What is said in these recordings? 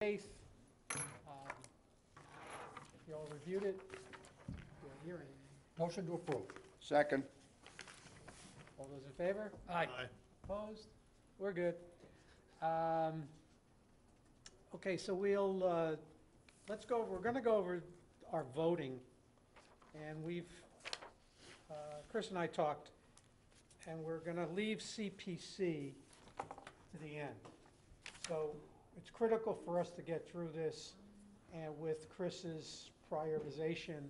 8th. If you all reviewed it, you'll hear anything. Motion to approve. Second. All those in favor? Aye. Opposed? We're good. Okay, so we'll, we're gonna go over our voting, and Chris and I talked, and we're gonna leave CPC to the end. So it's critical for us to get through this, and with Chris's prioritization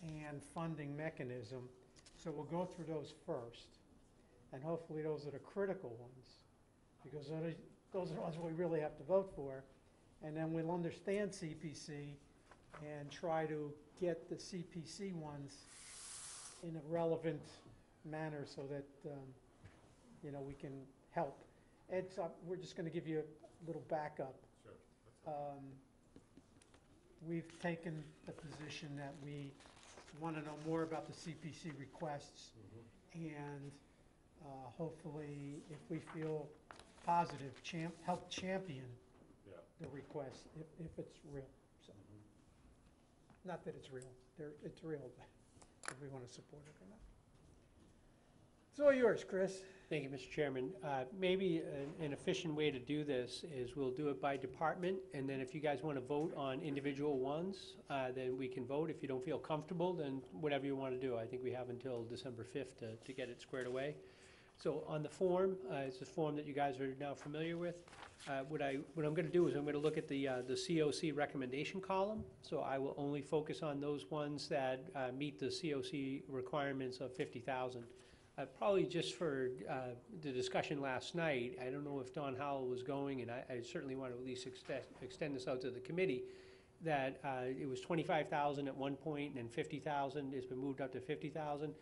and funding mechanism. So we'll go through those first, and hopefully those are the critical ones, because those are the ones we really have to vote for. And then we'll understand CPC and try to get the CPC ones in a relevant manner so that, we can help. Ed, so we're just going to give you a little backup. Sure. We've taken the position that we want to know more about the CPC requests, and hopefully, if we feel positive, help champion the request if it's real. So, not that it's real, it's real, but if we want to support it or not. It's all yours, Chris. Thank you, Mr. Chairman. Maybe an efficient way to do this is we'll do it by department, and then if you guys want to vote on individual ones, then we can vote. If you don't feel comfortable, then whatever you want to do. I think we have until December 5th to get it squared away. So on the form, it's a form that you guys are now familiar with. What I'm going to do is I'm going to look at the COC recommendation column. So I will only focus on those ones that meet the COC requirements of 50,000. Probably just for the discussion last night, I don't know if Don Howell was going, and I certainly want to at least extend this out to the committee, that it was 25,000 at one point, and then 50,000. It's been moved up to 50,000.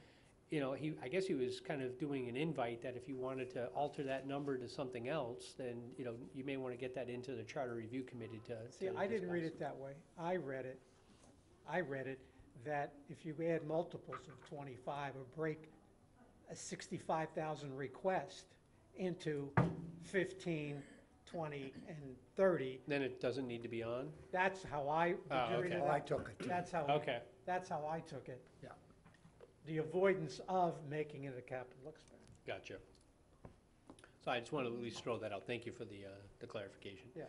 I guess he was kind of doing an invite that if you wanted to alter that number to something else, then, you may want to get that into the Charter Review Committee to See, I didn't read it that way. I read it that if you add multiples of 25 or break a 65,000 request into 15, 20, and 30. Then it doesn't need to be on? That's how I. Okay. I took it too. That's how. Okay. That's how I took it. Yeah. The avoidance of making it a capital expense. Gotcha. So I just want to at least throw that out. Thank you for the clarification. Yeah.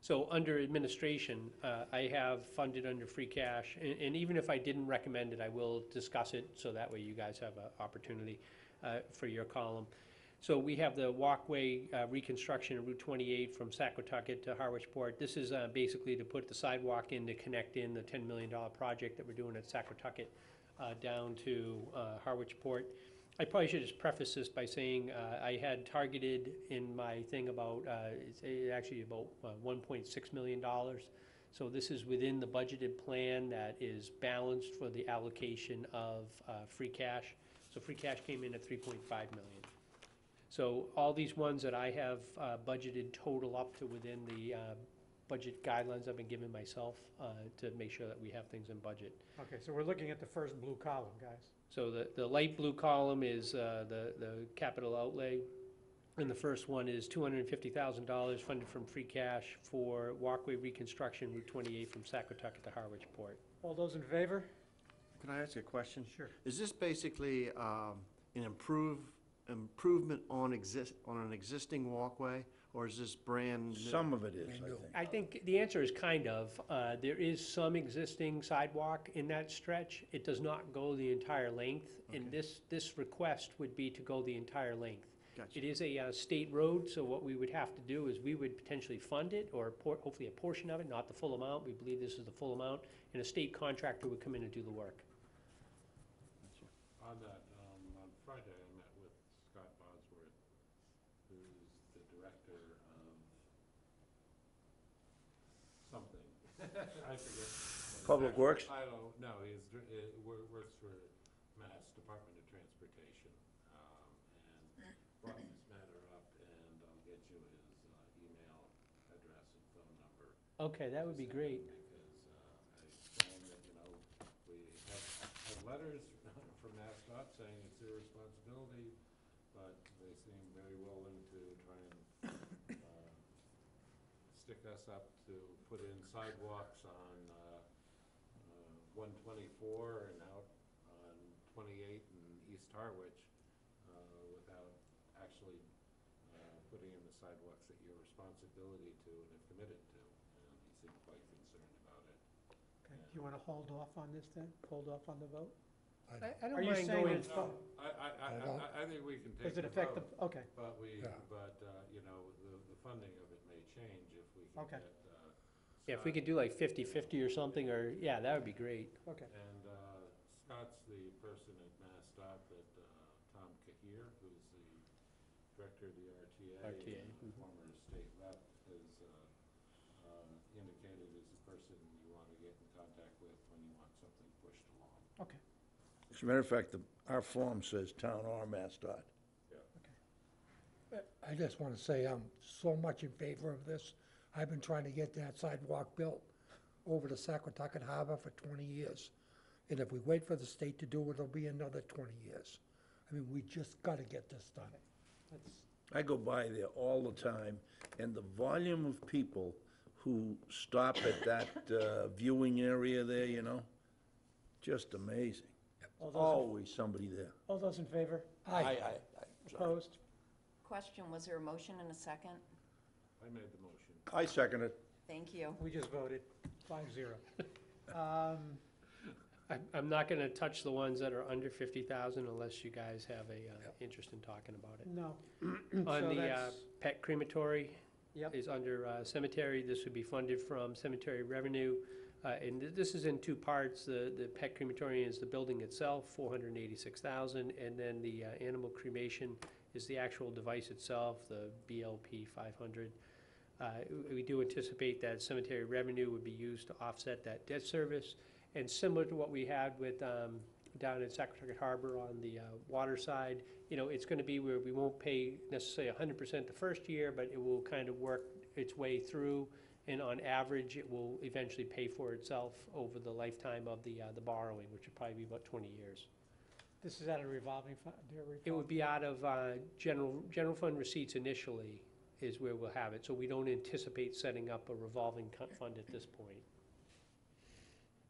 So under administration, I have funded under free cash, and even if I didn't recommend it, I will discuss it, so that way you guys have an opportunity for your column. So we have the walkway reconstruction of Route 28 from Saquatucket to Harwich Port. This is basically to put the sidewalk in to connect in the $10 million project that we're doing at Saquatucket down to Harwich Port. I probably should just preface this by saying I had targeted in my thing about, it's actually about $1.6 million. So this is within the budgeted plan that is balanced for the allocation of free cash. So free cash came in at $3.5 million. So all these ones that I have budgeted total up to within the budget guidelines I've been giving myself to make sure that we have things in budget. Okay, so we're looking at the first blue column, guys. So the light blue column is the capital outlay, and the first one is $250,000 funded from free cash for walkway reconstruction Route 28 from Saquatucket to Harwich Port. All those in favor? Can I ask a question? Sure. Is this basically an improvement on an existing walkway, or is this brand new? Some of it is, I think. I think the answer is kind of. There is some existing sidewalk in that stretch. It does not go the entire length, and this request would be to go the entire length. Gotcha. It is a state road, so what we would have to do is we would potentially fund it, or hopefully a portion of it, not the full amount. We believe this is the full amount, and a state contractor would come in and do the work. On that, on Friday, I met with Scott Bosworth, who's the director of something. I forget. Public Works? I don't know. He works for Mass Department of Transportation, and brought this matter up, and I'll get you his email address and phone number. Okay, that would be great. Because I explained that, we have letters from MassDOT saying it's their responsibility, but they seem very willing to try and stick us up to put in sidewalks on 124 and out on 28 in East Harwich without actually putting in the sidewalks that you're responsibility to and have committed to. And he seemed quite concerned about it. Okay, do you want to hold off on this then? Hold off on the vote? I Are don't you mind saying going, it's, I think we can take does it the affect the, vote, okay, but Yeah. you know, the funding of it may change if we can Okay. get. yeah, if we could do like 50/50 or something, or, yeah, that would be great. okay. And Scott's the person at MassDOT that Tom Cahir, who's the director of the RTA. RTA, And former state rep, has indicated is the person you want to get in contact with when you want something pushed along. Okay, As a matter of fact, our form says town or MassDOT. I just want to say I'm so much in favor of this. I've been trying to get that sidewalk built over to Saquotucket Harbor for 20 years. And if we wait for the state to do it, it'll be another 20 years. I mean, we just got to get this done. let's, I go by there all the time, and the volume of people who stop at that viewing area there, you know, just amazing. all those, Always somebody there. all those in favor? Aye. Opposed? Question, was there a motion and a second? I made the motion. I second it. Thank you. We just voted 5-0. I'm not gonna touch the ones that are under 50,000 unless you guys have a interest in talking about it. No. On So the that's- pet crematory Yep, is under cemetery, this would be funded from cemetery revenue. And this is in two parts, the pet crematorium is the building itself, 486,000, and then the animal cremation is the actual device itself, the BLP 500. We do anticipate that cemetery revenue would be used to offset that debt service. And similar to what we had with, down in Saquotucket Harbor on the water side, you know, it's gonna be where we won't pay necessarily 100% the first year, but it will kind of work its way through. And on average, it will eventually pay for itself over the lifetime of the borrowing, which would probably be about 20 years. this is out of revolving fund, It would be out of general fund receipts initially is where we'll have it. So we don't anticipate setting up a revolving fund at this point.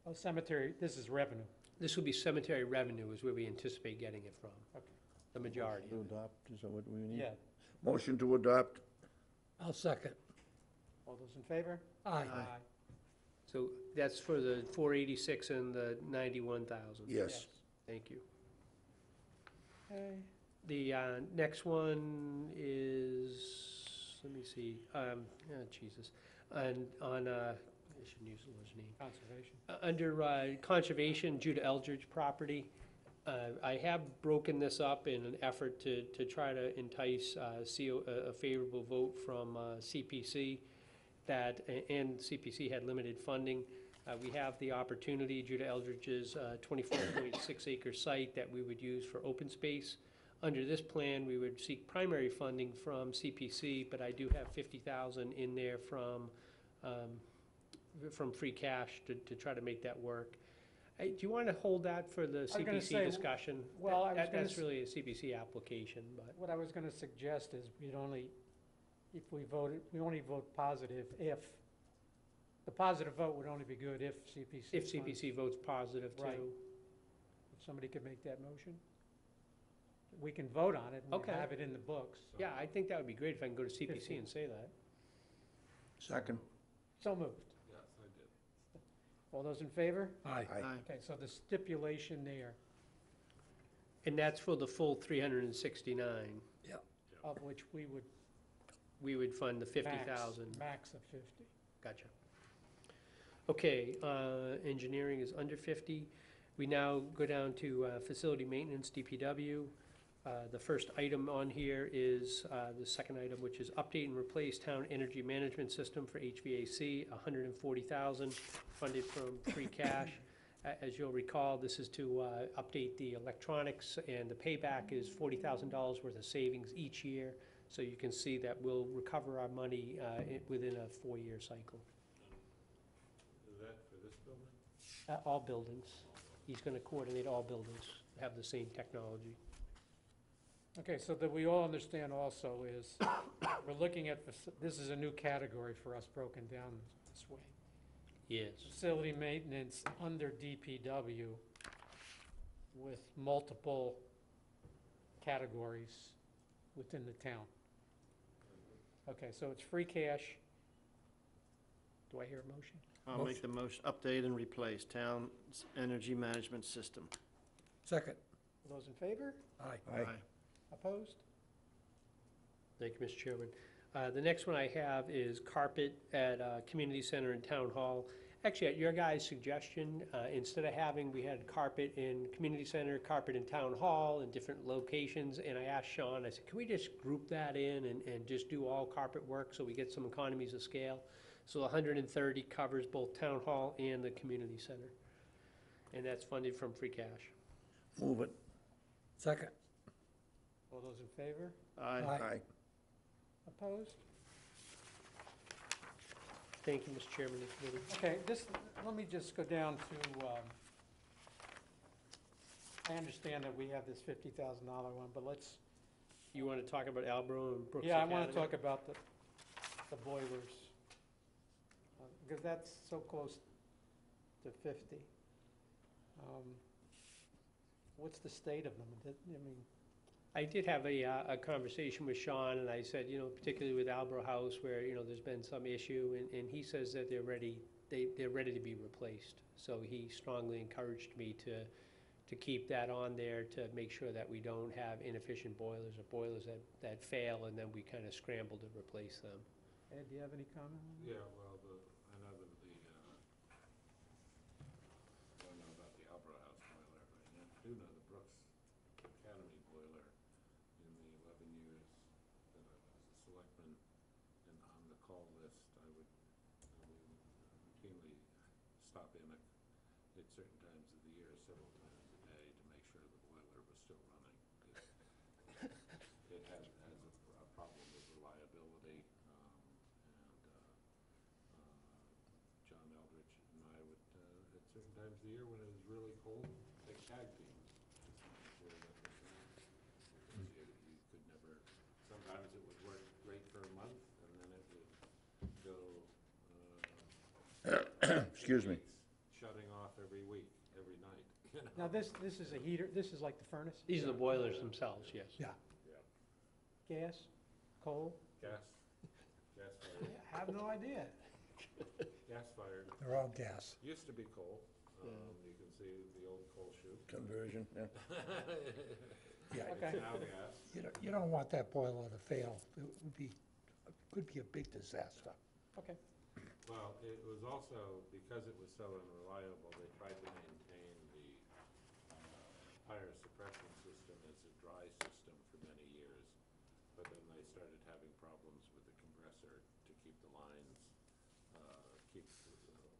Oh, cemetery, this is revenue. This will be cemetery revenue is where we anticipate getting it from. Okay. The majority. To adopt, is that what we need? Yeah. Motion to adopt. I'll second. All those in favor? Aye. So that's for the 486 and the 91,000. Yes. Thank you. Okay, The next one is, let me see, Jesus, and on, I shouldn't use the Lord's name. conservation. Under conservation, Judah Eldridge property, I have broken this up in an effort to try to entice a favorable vote from CPC that, and CPC had limited funding. We have the opportunity, Judah Eldridge's 24.6 acre site that we would use for open space. Under this plan, we would seek primary funding from CPC, but I do have 50,000 in there from free cash to try to make that work. Do you want to hold that for the gonna CPC say, discussion? well, I was gonna That's s- really a CPC application, but, What I was gonna suggest is we'd only, if we voted, we only vote positive if, the positive vote would only be good if CPC. if funds. CPC votes positive Right. too. If somebody could make that motion? We can vote on it and we Okay. have it in the books. Yeah, I think that would be great if I can go to CPC and say that. Second. So moved. Yes, I did. All those in favor? Aye. Okay, so the stipulation there, And that's for the full 369. of which we would We would fund the max, 50,000. max of 50. Gotcha. Okay, engineering is under 50. We now go down to facility maintenance, DPW. The first item on here is the second item, which is update and replace town energy management system for HVAC, 140,000, funded from free cash. As you'll recall, this is to update the electronics, and the payback is $40,000 worth of savings each year. So you can see that we'll recover our money within a 4-year cycle. Is that for this building? All buildings. He's gonna coordinate all buildings, have the same technology. Okay, so that we all understand also is, we're looking at, this is a new category for us broken down, this way. Yes. Facility maintenance under DPW with multiple categories within the town. Okay, so it's free cash. Do I hear a motion? I'll make the motion, update and replace town's energy management system. Second. All those in favor? Aye. Aye. Opposed? Thank you, Mr. Chairman. The next one I have is carpet at Community Center and Town Hall. Actually, at your guys' suggestion, instead of having, we had carpet in Community Center, carpet in Town Hall, in different locations, and I asked Sean, I said, can we just group that in and just do all carpet work so we get some economies of scale? So 130 covers both Town Hall and the Community Center. And that's funded from free cash. Move it. Second. All those in favor? Aye. Aye. Opposed? Thank you, Mr. Chairman and committee. Okay, let me just go down to, I understand that we have this $50,000 one, but let's, You want to talk about Albro and Brooks yeah, I Academy? want to talk about the boilers. Because that's so close to 50. What's the state of them? I mean, I did have a conversation with Sean, and I said, particularly with Albro House, where, there's been some issue, and he says that they're ready to be replaced. So he strongly encouraged me to keep that on there, to make sure that we don't have inefficient boilers or boilers that fail, and then we kind of scramble to replace them. Ed, do you have any comment? Yeah, well, I know that I don't know about the Opera House boiler, but I do know the Brooks Academy boiler in the 11 years that I was a selectman and on the call list, I would routinely stop in at certain times of the year, several times a day, to make sure the boiler was still running. It has a problem with reliability, John Eldridge and I would, at certain times of the year when it was really cold, take tag teams. to make sure that it was running. Because you could never, sometimes it would work great for a month, and then it would go, Excuse me. shutting off every week, every night, Now, this is a heater, this is like the furnace? These are the boilers themselves, yes. Yeah. Yeah, Gas? Coal? gas fired, I have no idea. gas fired. They're all gas. Used to be coal. You can see the old coal chute. Conversion, yeah. Yeah. Okay. It's now gas. You don't want that boiler to fail. It could be a big disaster. Okay. Well, it was also, because it was so unreliable, they tried to maintain the fire suppression system as a dry system for many years. But then they started having problems with the compressor to keep the lines, keep the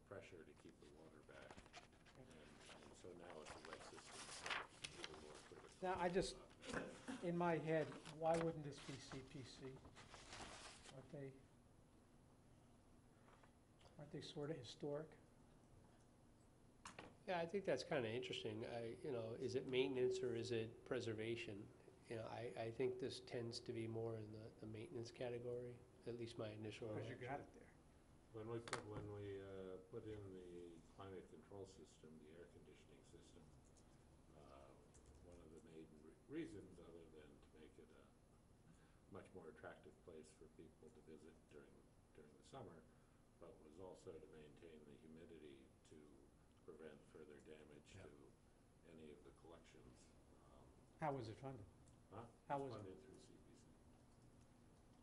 pressure to keep the water back. And so now it's a wet system, so it's a little more critical. Now, in my head, why wouldn't this be CPC? Aren't they sort of historic? Yeah, I think that's kind of interesting. Is it maintenance or is it preservation? I think this tends to be more in the maintenance category, at least my initial Because you reaction. got it there. When we put in the climate control system, the air conditioning system, one of the main reasons, other than to make it a much more attractive place for people to visit during the summer, but was also to maintain the humidity to prevent further damage to any of the collections. How was it funded? Huh? How was it? Funded through CPC.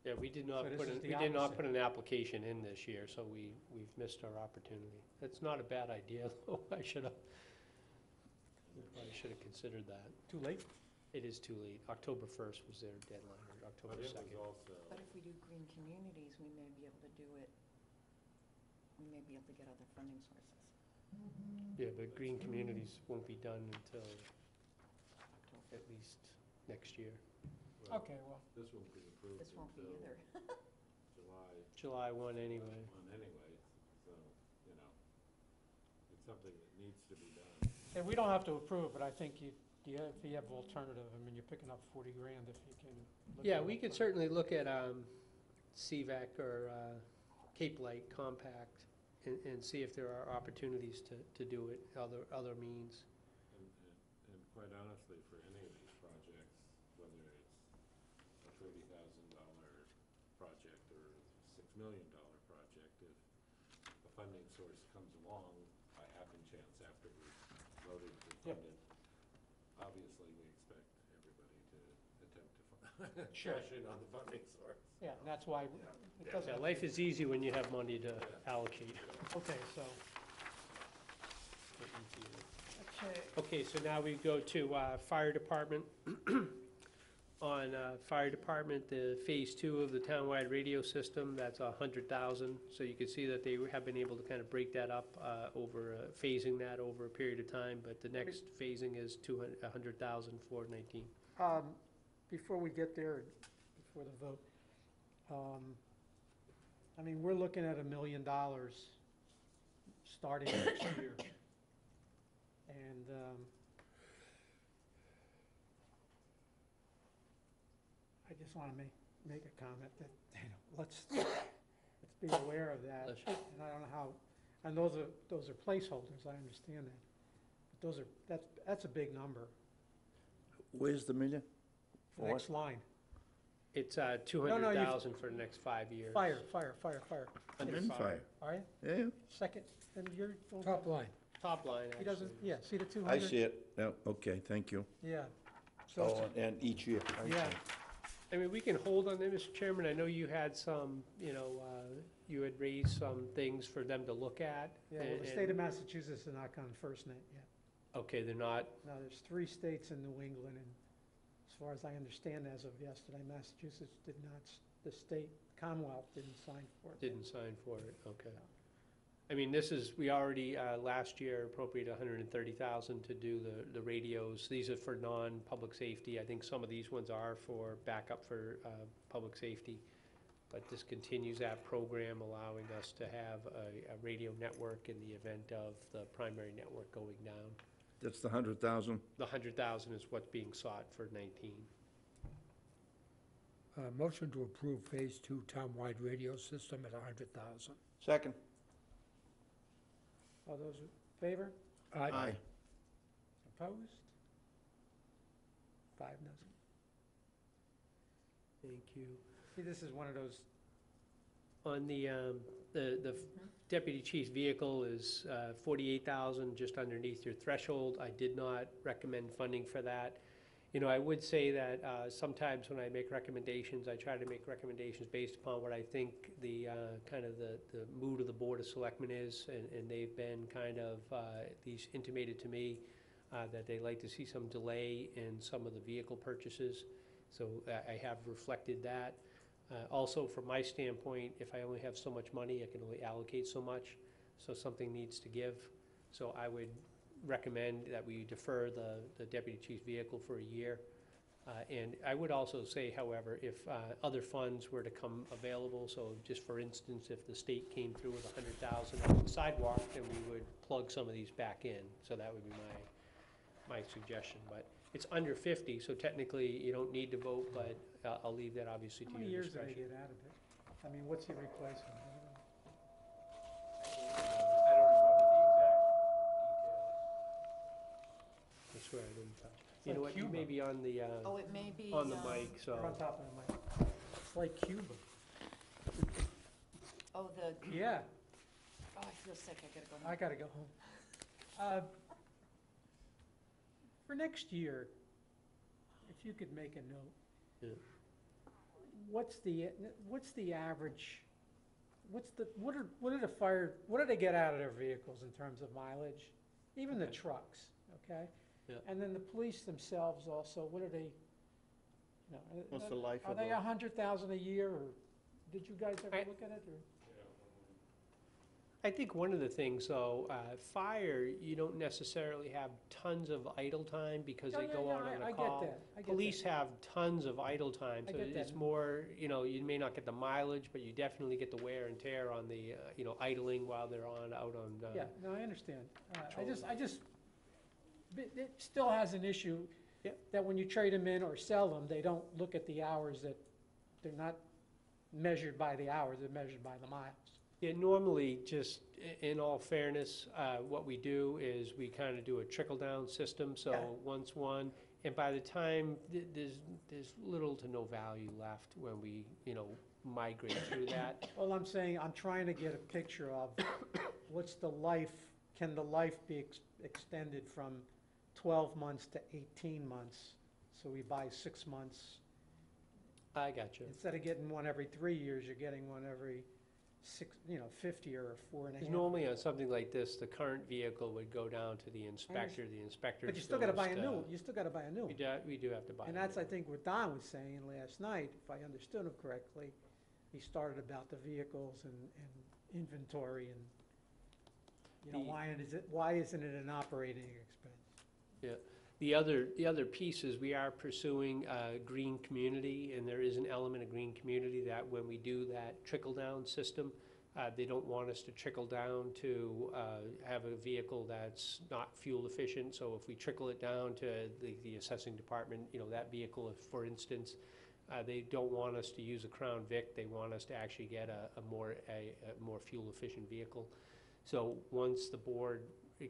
Yeah, we did not So this put, is the we did not opposite. put an application in this year, so we've missed our opportunity. That's not a bad idea, though. I should have considered that. Too late? It is too late. October 1st was their deadline, or October But it 2nd. was also, But if we do green communities, we may be able to do it, we may be able to get other funding sources. Yeah, but green communities won't be done until October. at least next year. well, Okay, well, this won't be approved This won't be until either. July July 1 anyway. anyway, so, it's something that needs to be done. and we don't have to approve, but I think if you have alternative, I mean, you're picking up 40 grand if you can. look Yeah, at we could alternative. certainly look at CVAC or Cape Light Compact and see if there are opportunities to do it, other means. And quite honestly, for any of these projects, whether it's a $30,000 project or a $6 million project, if a funding source comes along by happen chance after we've voted to fund it, obviously we expect everybody to attempt to Sure. cash in on the funding source. Yeah, and that's why, it doesn't. Yeah, life is easy when you have money to allocate. Okay, so, okay, Okay, so now we go to fire department. On fire department, the phase 2 of the townwide radio system, that's 100,000. So you can see that they have been able to kind of break that up over, phasing that over a period of time, but the next phasing is 100,000 for 19. before we get there, before the vote, I mean, we're looking at $1 million starting next year. And, I just want to make a comment that, let's be aware of that. Bless And you. I don't know how, and those are placeholders, I understand that. But those are, that's a big number. Where's the million? The For next line, It's no, 200,000 for the next 5 years. fire. I'm Under in fire. fire. All right, Yeah, second, and you're. Top line. Top line, He doesn't, actually. yeah, see the 200? I see it. Yeah, okay, thank you. Yeah. So, Oh, it's- and each year. I yeah, see. I mean, we can hold on there, Mr. Chairman. I know you had some, you had raised some things for them to look at. yeah, well, the and- state of Massachusetts is not on FirstNet yet. Okay, they're not, Now, there's 3 states in New England, and as far as I understand as of yesterday, Massachusetts did not, the state Commonwealth didn't sign for it. didn't sign for it, okay. I mean, this is, we already, last year appropriated 130,000 to do the radios. These are for non-public safety. I think some of these ones are for backup for public safety. But this continues that program, allowing us to have a radio network in the event of the primary network going down. That's the 100,000? The 100,000 is what's being sought for 19. Motion to approve Phase 2 townwide radio system at 100,000. Second. All those in favor? Aye. Opposed? 5-0. Thank you. See, this is one of those, On the deputy chief's vehicle is 48,000, just underneath your threshold. I did not recommend funding for that. I would say that sometimes when I make recommendations, I try to make recommendations based upon what I think the kind of the mood of the Board of Selectmen is, and they've been kind of, these intimated to me that they'd like to see some delay in some of the vehicle purchases. So I have reflected that. Also, from my standpoint, if I only have so much money, I can only allocate so much, so something needs to give. So I would recommend that we defer the deputy chief's vehicle for a year. And I would also say, however, if other funds were to come available, so just for instance, if the state came through with 100,000 on the sidewalk, then we would plug some of these back in. So that would be my suggestion. But it's under 50, so technically you don't need to vote, but I'll leave that obviously how to many your years did they discretion. get out of it? I mean, what's the replacement? I don't remember the exact details. I swear I didn't touch. You know like what, you may Cuba. be on the, Oh, it may be. on the mic, so. They're on top of the mic. It's like Cuba. Oh, Yeah, oh, I feel sick, I gotta go home. I gotta go home. For next year, if you could make a note. Yeah. What's the average, what do they get out of their vehicles in terms of mileage? Even the Okay. trucks, okay? Yeah. And then the police themselves also, what are they, What's the life are of they a- 100,000 a year, or did you guys ever I- look at it, or? I think one of the things, though, fire, you don't necessarily have tons of idle time because Oh, they yeah, go yeah, out on I a get call. that, I get Police that. have tons of idle time, I so get it's that. more, you may not get the mileage, but you definitely get the wear and tear on the, idling while they're out on. Yeah, no, I understand. patrol. It still has an issue Yeah. that when you trade them in or sell them, they don't look at the hours, that they're not measured by the hours, they're measured by the miles. Yeah, normally, just in all fairness, what we do is we kind of do a trickle-down system, Yeah. so once one, and by the time, there's little to no value left when we, migrate through that. All I'm saying, I'm trying to get a picture of what's the life, can the life be extended from 12 months to 18 months? So we buy 6 months. I got you. Instead of getting one every 3 years, you're getting one every 50 or 4.5. Because normally on something like this, the current vehicle would go down to the inspector, the inspector But you still gotta buy a goes new, to- one. You still gotta buy a new one. We do have to buy. And a that's, new I one. think, what Don was saying last night, if I understood him correctly. He started about the vehicles and inventory and, why isn't it an operating expense? The other piece is we are pursuing a green community, and there is an element of green community that when we do that trickle-down system, they don't want us to trickle down to have a vehicle that's not fuel efficient. So if we trickle it down to the assessing department, that vehicle, if, for instance, they don't want us to use a Crown Vic, they want us to actually get a more fuel efficient vehicle. So once the board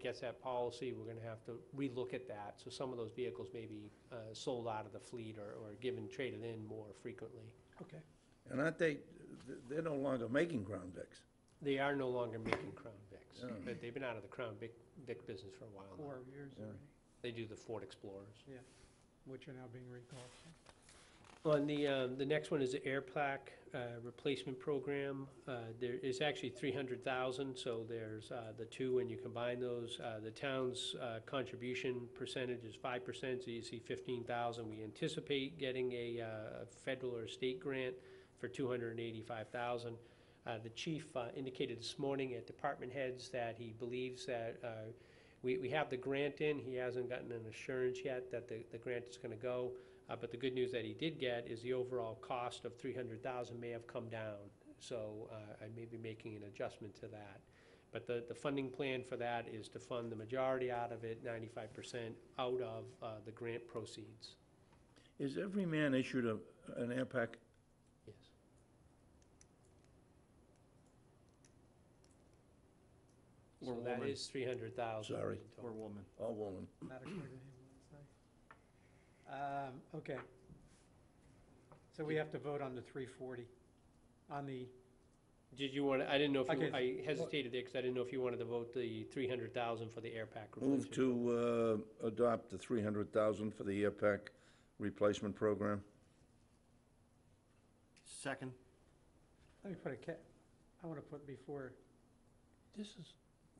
gets that policy, we're gonna have to relook at that. So some of those vehicles may be sold out of the fleet or traded in more frequently. Okay. And aren't they're no longer making Crown Vics. They are no longer making Crown Vics, Yeah. but they've been out of the Crown Vic business for a while now. 4 years Yeah. already, They do the Ford Explorers. which are now being recalled. On the next one is the air plaque replacement program. There is actually 300,000, so there's the two, when you combine those, the town's contribution percentage is 5%, so you see 15,000. We anticipate getting a federal or state grant for 285,000. The chief indicated this morning at department heads that he believes that we have the grant in. He hasn't gotten an assurance yet that the grant is gonna go. But the good news that he did get is the overall cost of 300,000 may have come down. So I may be making an adjustment to that. But the funding plan for that is to fund the majority out of it, 95% out of the grant proceeds. Is every man issued an air pack? Yes. Or So that woman. is 300,000. Sorry. Or woman. All woman. Not according to him, let's say. Okay. So we have to vote on the 340, on the, Did you want, I didn't know if you, Okay. I hesitated there because I didn't know if you wanted to vote the 300,000 for the air pack replacement. Move to adopt the 300,000 for the air pack replacement program. Second. let me put I want to put before, This is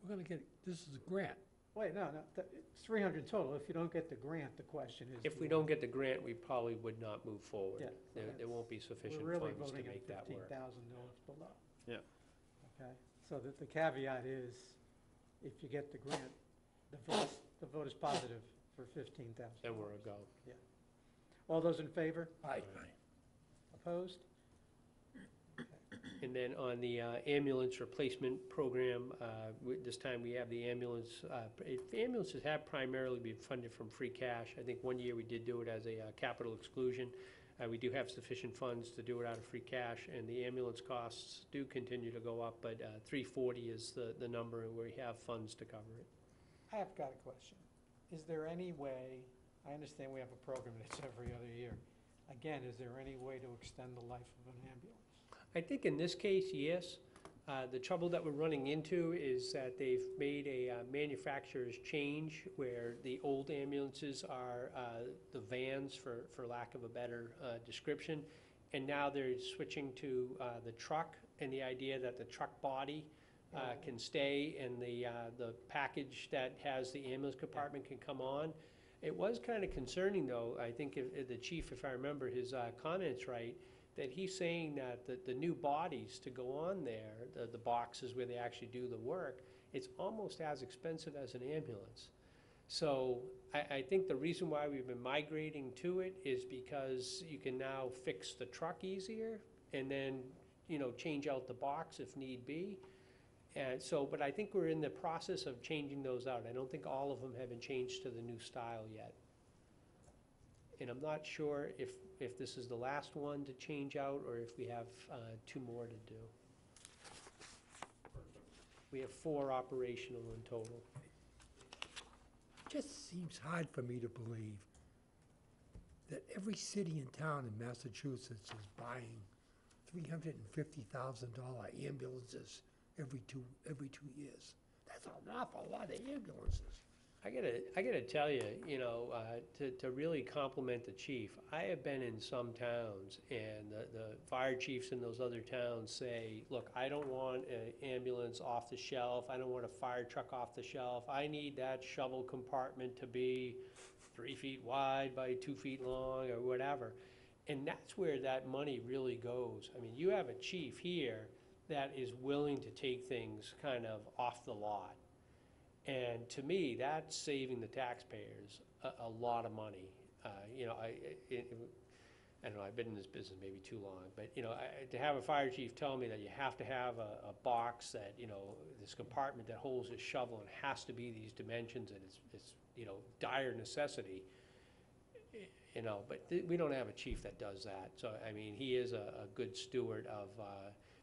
a grant. wait, no, it's 300 total. If you don't get the grant, the question is. If we don't get the grant, we probably would not move forward. Yeah, so There won't be We're sufficient really funds to voting make at that work. $15,000 below. Yeah. Okay, so the caveat is, if you get the grant, the vote is positive for 15,000. Then we're a go. All those in favor? Aye. Opposed? And then on the ambulance replacement program, this time we have the ambulance, ambulances have primarily been funded from free cash. I think one year we did do it as a capital exclusion. We do have sufficient funds to do it out of free cash, and the ambulance costs do continue to go up, but 340 is the number, and we have funds to cover it. I have got a question. Is there any way, I understand we have a program that's every other year. Again, is there any way to extend the life of an ambulance? I think in this case, yes. The trouble that we're running into is that they've made a manufacturer's change where the old ambulances are the vans, for lack of a better description, and now they're switching to the truck, and the idea that the truck body can stay and the package that has the ambulance compartment can come on. It was kind of concerning, though. I think if the chief, if I remember his comments right, that he's saying that the new bodies to go on there, the boxes where they actually do the work, it's almost as expensive as an ambulance. So I think the reason why we've been migrating to it is because you can now fix the truck easier and then, change out the box if need be. And so, but I think we're in the process of changing those out. I don't think all of them have been changed to the new style yet. And I'm not sure if this is the last one to change out or if we have 2 more to do. We have 4 operational in total. Just seems hard for me to believe that every city and town in Massachusetts is buying $350,000 ambulances every two years. That's an awful lot of ambulances. I gotta tell you, to really compliment the chief, I have been in some towns, and the fire chiefs in those other towns say, look, I don't want an ambulance off the shelf, I don't want a fire truck off the shelf, I need that shovel compartment to be 3 feet wide by 2 feet long, or whatever. And that's where that money really goes. I mean, you have a chief here that is willing to take things kind of off the lot. And to me, that's saving the taxpayers a lot of money. I don't know, I've been in this business maybe too long, but, to have a fire chief tell me that you have to have a box that, this compartment that holds a shovel and has to be these dimensions, and it's dire necessity, but we don't have a chief that does that. So, I mean, he is a good steward of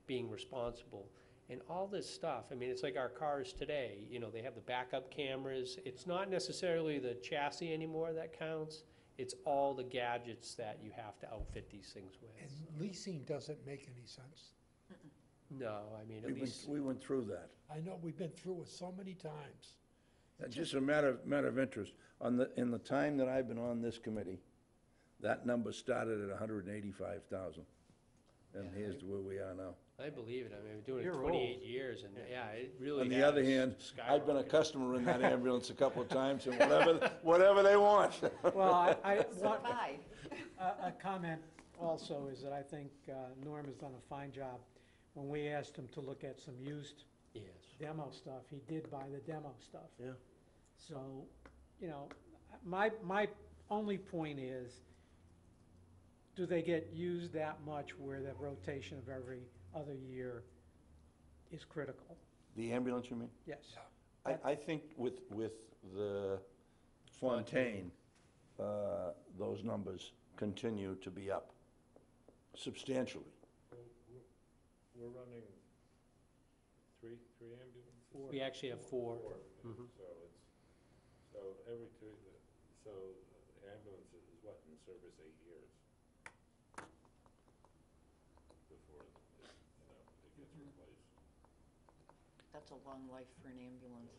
being responsible. And all this stuff, I mean, it's like our cars today, they have the backup cameras. It's not necessarily the chassis anymore that counts. It's all the gadgets that you have to outfit these things with. And leasing doesn't make any sense. No, I mean, at least, We went through that. I know, we've been through it so many times. Just a matter of interest, in the time that I've been on this committee, that number started at 185,000. And here's where we are now. I believe it. I mean, we've been doing it You're 28 old. years, and yeah, it really On the other has hand, I've been a skyrocketed. customer in that ambulance a couple of times, and whatever they want. Well, I So want, have I. a comment also is that I think Norm has done a fine job. When we asked him to look at some used Yes. demo stuff, he did buy the demo stuff. Yeah. So, my only point is, do they get used that much where the rotation of every other year is critical? The ambulance, you mean? Yes. I think with the Fontaine, those numbers continue to be up substantially. We're running three ambulances? We actually have 4. Mhm. So every so the ambulance is what, in service 8 years? Before, it gets replaced. That's a long life for an ambulance.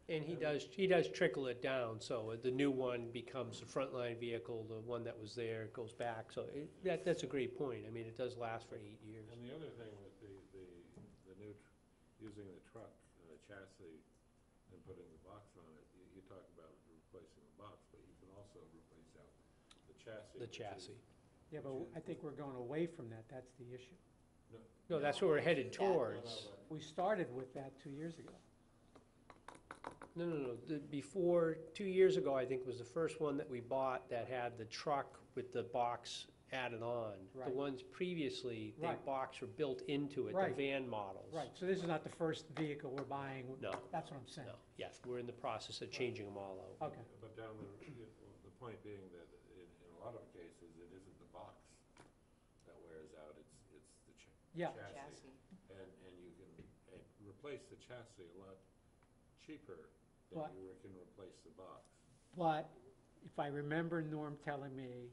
And he does trickle it down, so the new one becomes the frontline vehicle, the one that was there goes back, so that's a great point. I mean, it does last for 8 years. And the other thing with the new, using the truck chassis and putting the box on it, you talk about replacing the box, but you can also replace out the chassis. The which is- chassis. Yeah, but I think we're going away from that, that's the issue. No, that's what we're headed do that. towards. We started with that 2 years ago. No. Before, 2 years ago, I think, was the first one that we bought that had the truck with the box added on. The Right. ones previously, the Right. box were built into it, the Right. van models. Right, so this is not the first vehicle we're buying? No. That's what I'm saying. No, yes, we're in the process of changing them all out. Okay. But down the point being that in a lot of cases, it isn't the box that wears out, it's the Yeah. chassis. Chassis. And you can replace the chassis a lot cheaper But- than you can replace the box. But if I remember Norm telling me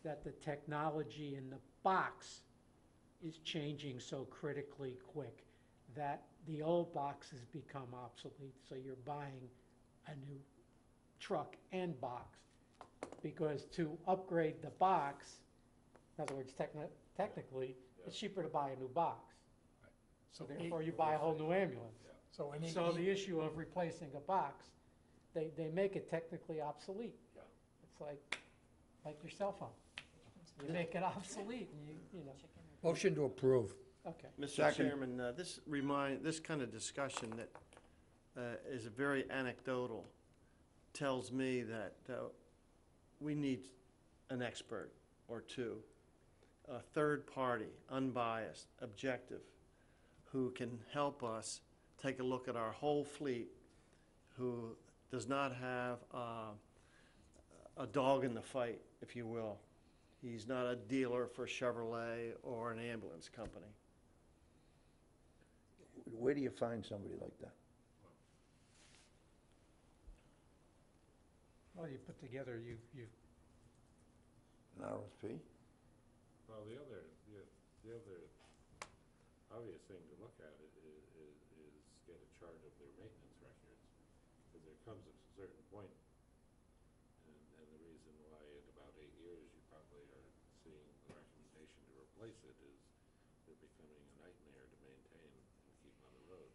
that the technology in the box is changing so critically quick that the old box has become obsolete, so you're buying a new truck and box. Because to upgrade the box, in other words, technically, it's cheaper to buy a new box. So therefore, you buy a whole new ambulance. So any, So the issue of replacing a box, they make it technically obsolete. Yeah. It's like your cell phone. You make it obsolete and you know, Chicken motion to approve. okay. Mr. Second. Chairman, this kind of discussion that is very anecdotal tells me that we need an expert or two, a third party, unbiased, objective, who can help us take a look at our whole fleet, who does not have a dog in the fight, if you will. He's not a dealer for Chevrolet or an ambulance company. Where do you find somebody like that? Well, you put together, you, An RFP? Well, the other obvious thing to look at is get a chart of their maintenance records. Because there comes a certain point, and the reason why at about 8 years you probably are seeing the recommendation to replace it is they're becoming a nightmare to maintain and keep on the road.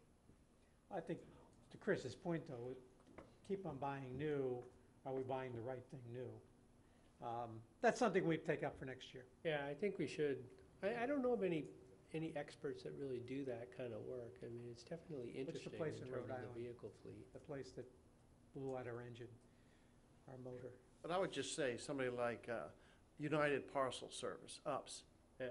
I think, to Chris's point though, keep on buying new, are we buying the right thing new? That's something we'd take up for next year. Yeah, I think we should. I don't know of any experts that really do that kind of work. I mean, it's definitely interesting in place in terms Rhode of the Island? vehicle fleet. The place that blew out our engine, our motor. But I would just say, somebody like United Parcel Service, UPS. Yeah.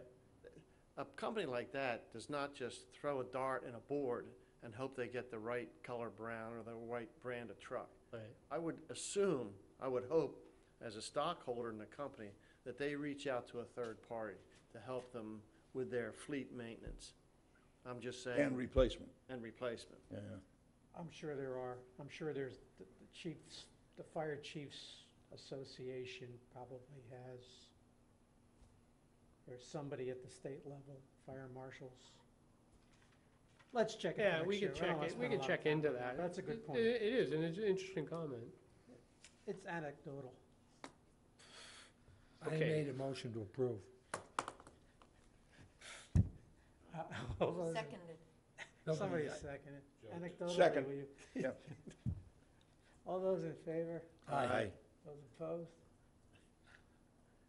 A company like that does not just throw a dart in a board and hope they get the right color brown or the right brand of truck. Right. I would assume, I would hope, as a stockholder in the company, that they reach out to a third party to help them with their fleet maintenance. I'm just saying. And replacement, And replacement. yeah. I'm sure there are. I'm sure there's the chiefs, the Fire Chiefs Association probably has, there's somebody at the state level, fire marshals. Let's check it Yeah, for we next year. could I don't check wanna it, we spend a could lot of check time into on that. That's a good point. It is, and it's an interesting comment. It's anecdotal. I Okay. made a motion to approve. All those- Seconded. Somebody Nobody- second it. Joe. Anecdotally, Second. will you? Yeah. All those in favor? Aye. Those opposed?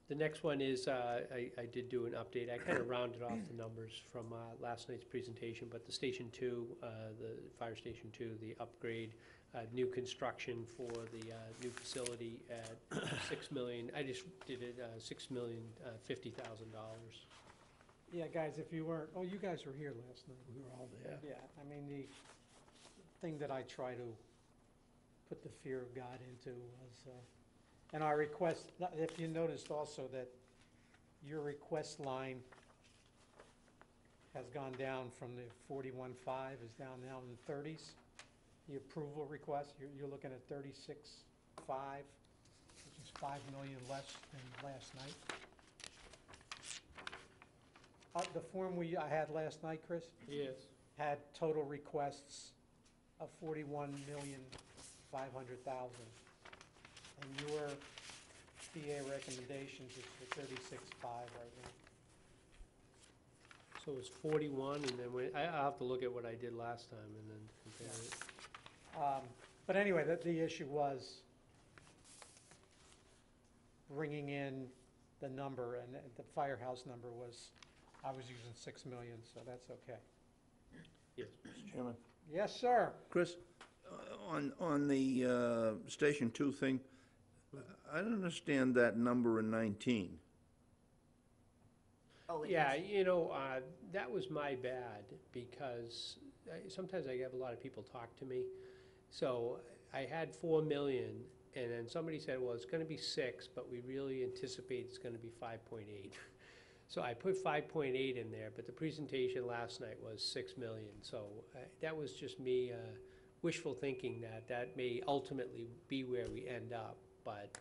The next one is, I did do an update. I kind of rounded off the numbers from last night's presentation, but the Station 2, the Fire Station 2, the upgrade, new construction for the new facility at 6 million, I just did it, $6,050,000. Yeah, guys, if you weren't, oh, you guys were here last night. We were all there. Yeah, I mean, the thing that I try to put the fear of God into was, and our request, if you noticed also that your request line has gone down from the 41.5 is down now in the 30s. The approval request, you're looking at 36.5, which is 5 million less than last night. The form I had last night, Chris, Yes. had total requests of 41,500,000. And your PA recommendations is for 36.5 right now. So it was 41, and then I'll have to look at what I did last time and then compare it. But anyway, the issue was bringing in the number, and the firehouse number was, I was using 6 million, so that's okay. Yes. Mr. Chairman? Yes, sir. Chris, on the Station 2 thing, I don't understand that number in 19. Oh, it Yeah, is. that was my bad, because sometimes I have a lot of people talk to me. So I had 4 million, and then somebody said, well, it's gonna be 6, but we really anticipate it's gonna be 5.8. So I put 5.8 in there, but the presentation last night was 6 million. So that was just me wishful thinking that may ultimately be where we end up. But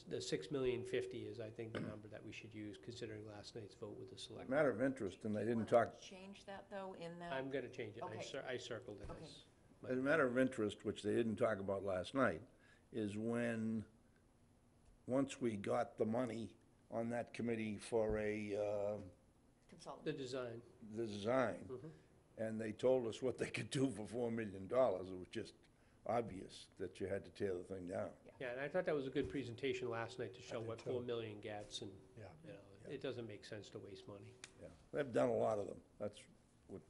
the 6,050,000 is, I think, the number that we should use, considering last night's vote with the select. Matter of interest, and they didn't Want talk, to change that, though, in that? I'm gonna change it. Okay. I circled it Okay. as. as a matter of interest, which they didn't talk about last night, is when, once we got the money on that committee for The Consultant. design. the design, Mhm. and they told us what they could do for $4 million, it was just obvious that you had to tear the thing down. Yeah, and I thought that was a good presentation last night to show did what too. 4 million gets, and, Yeah. it doesn't make sense to waste money. Yeah, they've done a lot of them, that's what,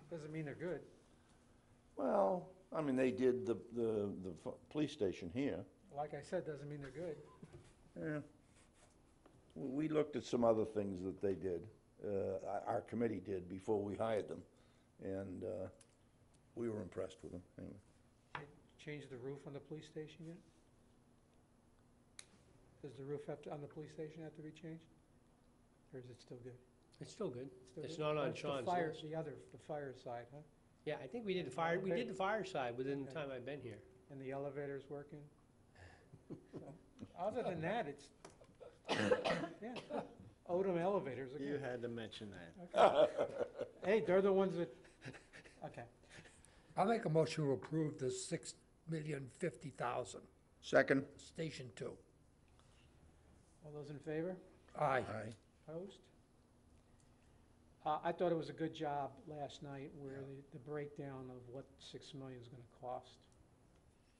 Doesn't mean they're good. well, I mean, they did the police station here. Like I said, doesn't mean they're good. Yeah. We looked at some other things that they did, our committee did before we hired them, and we were impressed with them, anyway. They changed the roof on the police station yet? Does the roof on the police station have to be changed? Or is it still good? It's still good. Still It's good? not on That's the Sean's fire- list. The fire side, huh? Yeah, I think we did the fire side within the time I've been here. And the elevator's working. So, other than that, it's, yeah, Odom elevators are You good. had to mention that. Hey, they're the ones that, okay. I'll make a motion to approve the $6,050,000, Second? Station 2. All those in favor? Aye. Aye. Opposed? I thought it was a good job last night where the breakdown of what 6 million is gonna cost.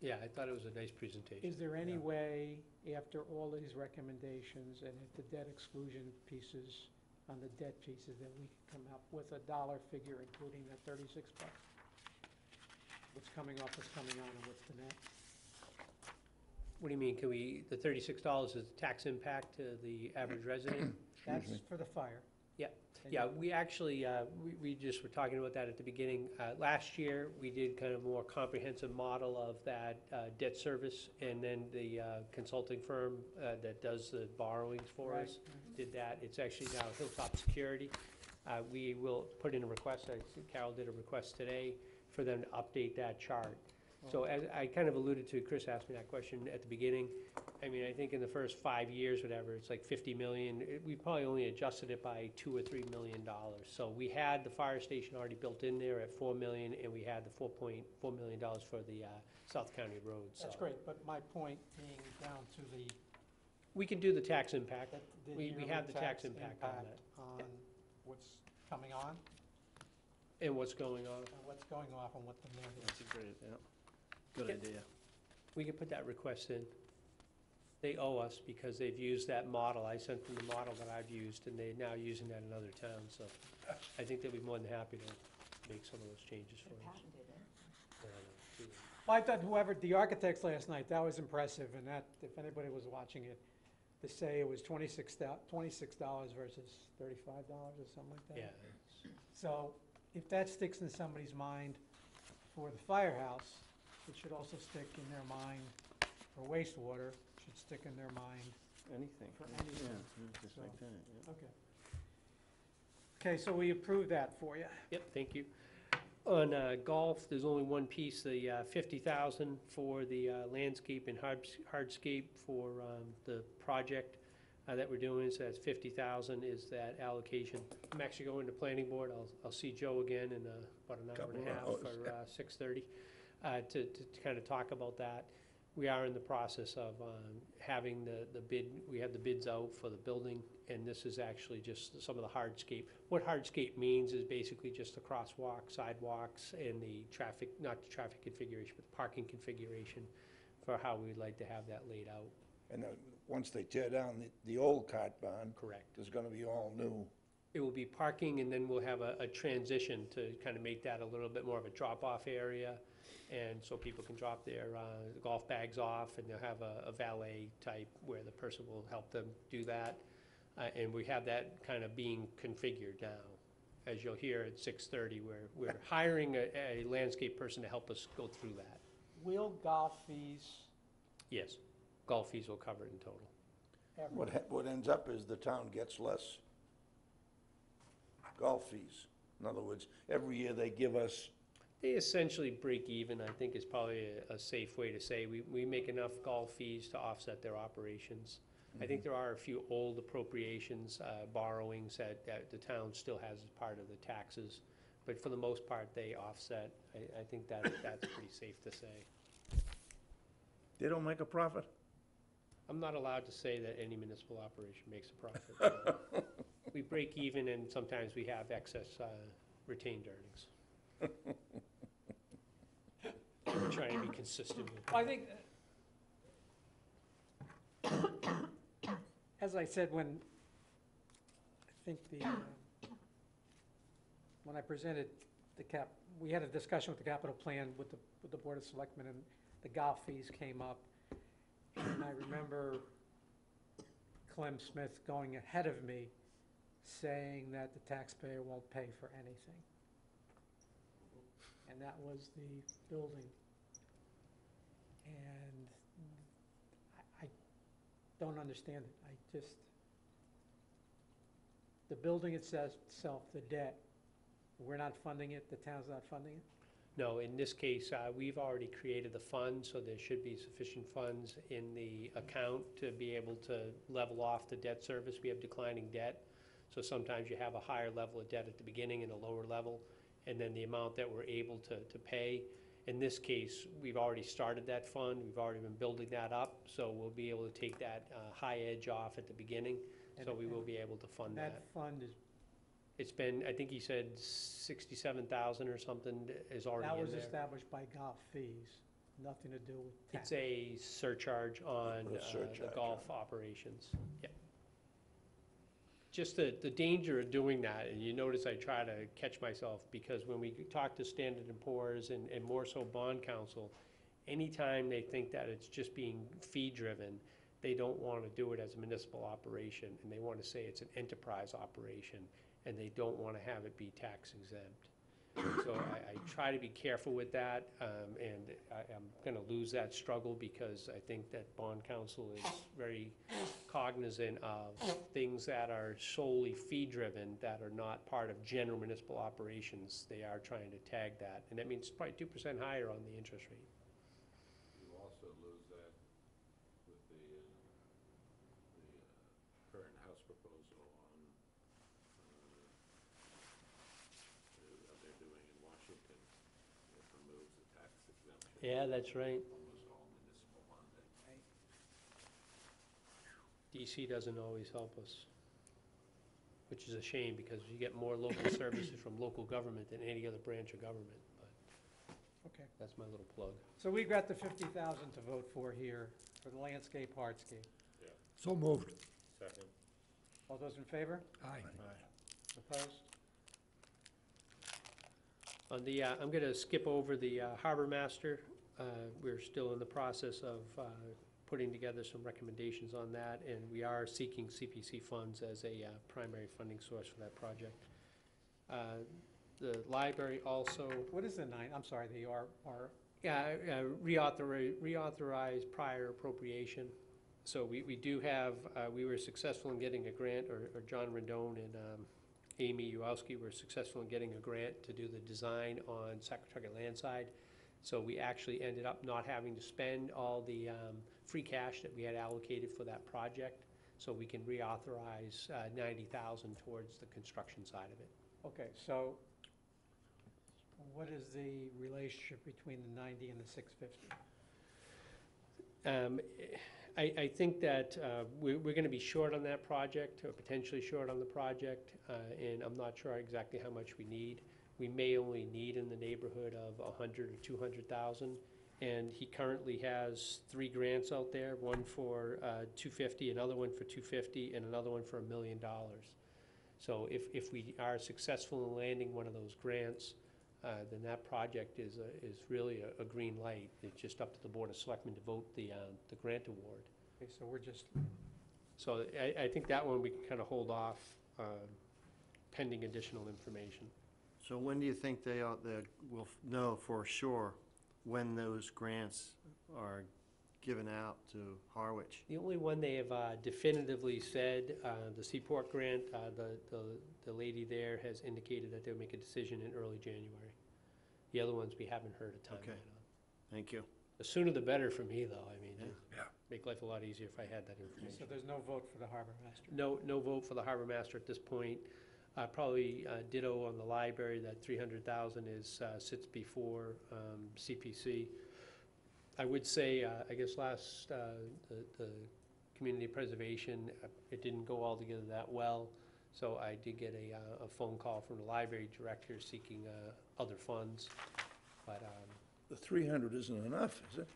Yeah, I thought it was a nice presentation. Is there any way, after all these recommendations and at the debt exclusion pieces, on the debt pieces, that we can come up with a dollar figure, including that 36 bucks? What's coming off, what's coming on, and what's the net? What do you mean, the $36 is the tax impact to the average resident? That's for the fire. Yeah, And yeah, we actually, we just were talking about that at the beginning. Last year, we did kind of more comprehensive model of that debt service, and then the consulting firm that does the borrowings for Right, us did that. It's actually now Hilltop Security. We will put in a request, I think Carol did a request today, for them to update that chart. So as I kind of alluded to, Chris asked me that question at the beginning. I mean, I think in the first 5 years, whatever, it's like 50 million. We probably only adjusted it by $2 or $3 million. So we had the fire station already built in there at 4 million, and we had the $4.4 million for the South County Road. That's So great, but my point being down to the, we can do the tax impact. the We yearly have the tax impact on that. on what's coming on, And what's going on. and what's going off, and what the net is. That's a great, yeah, good Yeah. idea. We can put that request in. They owe us because they've used that model. I sent them the model that I've used, and they're now using that in other towns. So I think they'll be more than happy to make some of those changes for They us. patented it. Well, I thought whoever, the architects last night, that was impressive, and that, if anybody was watching it, to say it was $26 versus $35 or something like that. Yeah, So if that sticks in somebody's mind for the firehouse, it should also stick in their mind for wastewater, should stick in their mind. Anything. For yeah, anything. yeah, just like that, yeah. Okay. Okay, so we approved that for you. yep, thank you. On golf, there's only one piece, the 50,000 for the landscape and hardscape for the project that we're doing. So that's 50,000 is that allocation. I'm actually going to planning board. I'll see Joe again in about an hour and a half Couple of for hours. 6:30 to kind of talk about that. We are in the process of having the bid, we have the bids out for the building, and this is actually just some of the hardscape. What hardscape means is basically just the crosswalk, sidewalks, and the traffic, not the traffic configuration, but the parking configuration for how we'd like to have that laid out. And once they tear down the old cart barn, Correct. there's gonna be all new. It will be parking, and then we'll have a transition to kind of make that a little bit more of a drop-off area. And so people can drop their golf bags off, and they'll have a valet type where the person will help them do that. And we have that kind of being configured now. As you'll hear at 6:30, we're hiring a landscape person to help us go through that. Will golf fees Yes, golf fees will cover it in total. ever? What ends up is the town gets less golf fees. In other words, every year they give us, They essentially break even, I think is probably a safe way to say. We make enough golf fees to offset their operations. I think there are a few old appropriations, borrowings that the town still has as part of the taxes. But for the most part, they offset. I think that's pretty safe to say. they don't make a profit? I'm not allowed to say that any municipal operation makes a profit. So we break even, and sometimes we have excess retained earnings. We're trying to be consistent with Well, I think, as I said, when I presented we had a discussion with the capital plan with the Board of Selectmen, and the golf fees came up. And I remember Clem Smith going ahead of me, saying that the taxpayer won't pay for anything. And that was the building. And I don't understand it. The building itself, the debt, We're not funding it, the town's not funding it? No, in this case, we've already created the fund, so there should be sufficient funds in the account to be able to level off the debt service. We have declining debt, so sometimes you have a higher level of debt at the beginning and a lower level, and then the amount that we're able to pay. In this case, we've already started that fund, we've already been building that up, so we'll be able to take that high edge off at the beginning, so we will be able to fund that. That fund is, It's been, I think he said 67,000 or something is already that in was there. established by golf fees, nothing to do with tax. It's a surcharge on A surcharge the on golf operations, yeah. Just the danger of doing that, and you notice I try to catch myself, because when we talk to Standard & Poor's and more so bond counsel, anytime they think that it's just being fee-driven, they don't want to do it as a municipal operation, and they want to say it's an enterprise operation, and they don't want to have it be tax exempt. So I try to be careful with that, and I'm gonna lose that struggle, because I think that bond counsel is very cognizant of things that are solely fee-driven, that are not part of general municipal operations. They are trying to tag that, and that means probably 2% higher on the interest rate. You also lose that with the current House proposal on, what they're doing in Washington. It removes the tax exemption. Yeah, that's right. Almost all municipal bonding. DC doesn't always help us, which is a shame, because you get more local services from local government than any other branch of government, but Okay, that's my little plug. so we've got the 50,000 to vote for here, for the landscape hardscape. So moved. Second. All those in favor? Aye. Opposed? On the, I'm gonna skip over the harbor master. We're still in the process of putting together some recommendations on that, and we are seeking CPC funds as a primary funding source for that project. The library also, What is the nine, I'm sorry, the reauthorize prior appropriation. So we do have, we were successful in getting a grant, or John Rendon and Amy Uowski were successful in getting a grant to do the design on Saquatucket Landside. So we actually ended up not having to spend all the free cash that we had allocated for that project. So we can reauthorize 90,000 towards the construction side of it. Okay, so what is the relationship between the 90 and the 650? I think that we're gonna be short on that project, or potentially short on the project, and I'm not sure exactly how much we need. We may only need in the neighborhood of 100 or 200,000, and he currently has 3 grants out there, one for 250, another one for 250, and another one for $1 million. So if we are successful in landing one of those grants, then that project is really a green light. It's just up to the Board of Selectmen to vote the grant award. Okay, so we're just, So I think that one we can kind of hold off pending additional information. So when do you think they will know for sure when those grants are given out to Harwich? The only one they have definitively said, the Seaport grant, the lady there has indicated that they'll make a decision in early January. The other ones we haven't heard a timeline Okay. on. Thank you. The sooner the better for me, though. I mean, Yeah. make life a lot easier if I had that information. so there's no vote for the harbor master? No vote for the harbor master at this point. Probably ditto on the library, that 300,000 sits before CPC. I would say, I guess last, the community preservation, it didn't go all together that well. So I did get a phone call from the library director seeking other funds, but, The 300 isn't enough, is it?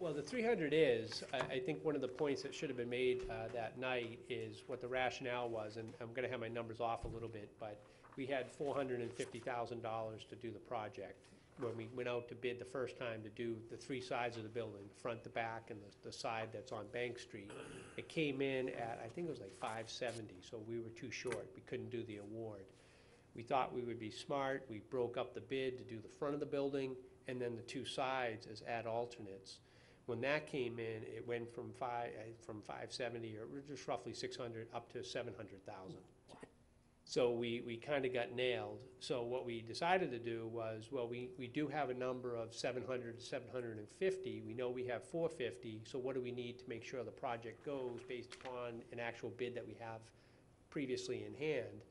well, the 300 is, I think one of the points that should have been made that night is what the rationale was, and I'm gonna have my numbers off a little bit, but we had $450,000 to do the project. When we went out to bid the first time to do the 3 sides of the building, the front, the back, and the side that's on Bank Street, it came in at, I think it was like 570, so we were too short. We couldn't do the award. We thought we would be smart. We broke up the bid to do the front of the building and then the 2 sides as add alternates. When that came in, it went from 570, or just roughly 600, up to 700,000. So we kind of got nailed. So what we decided to do was, well, we do have a number of 700 to 750. We know we have 450, so what do we need to make sure the project goes based upon an actual bid that we have previously in hand?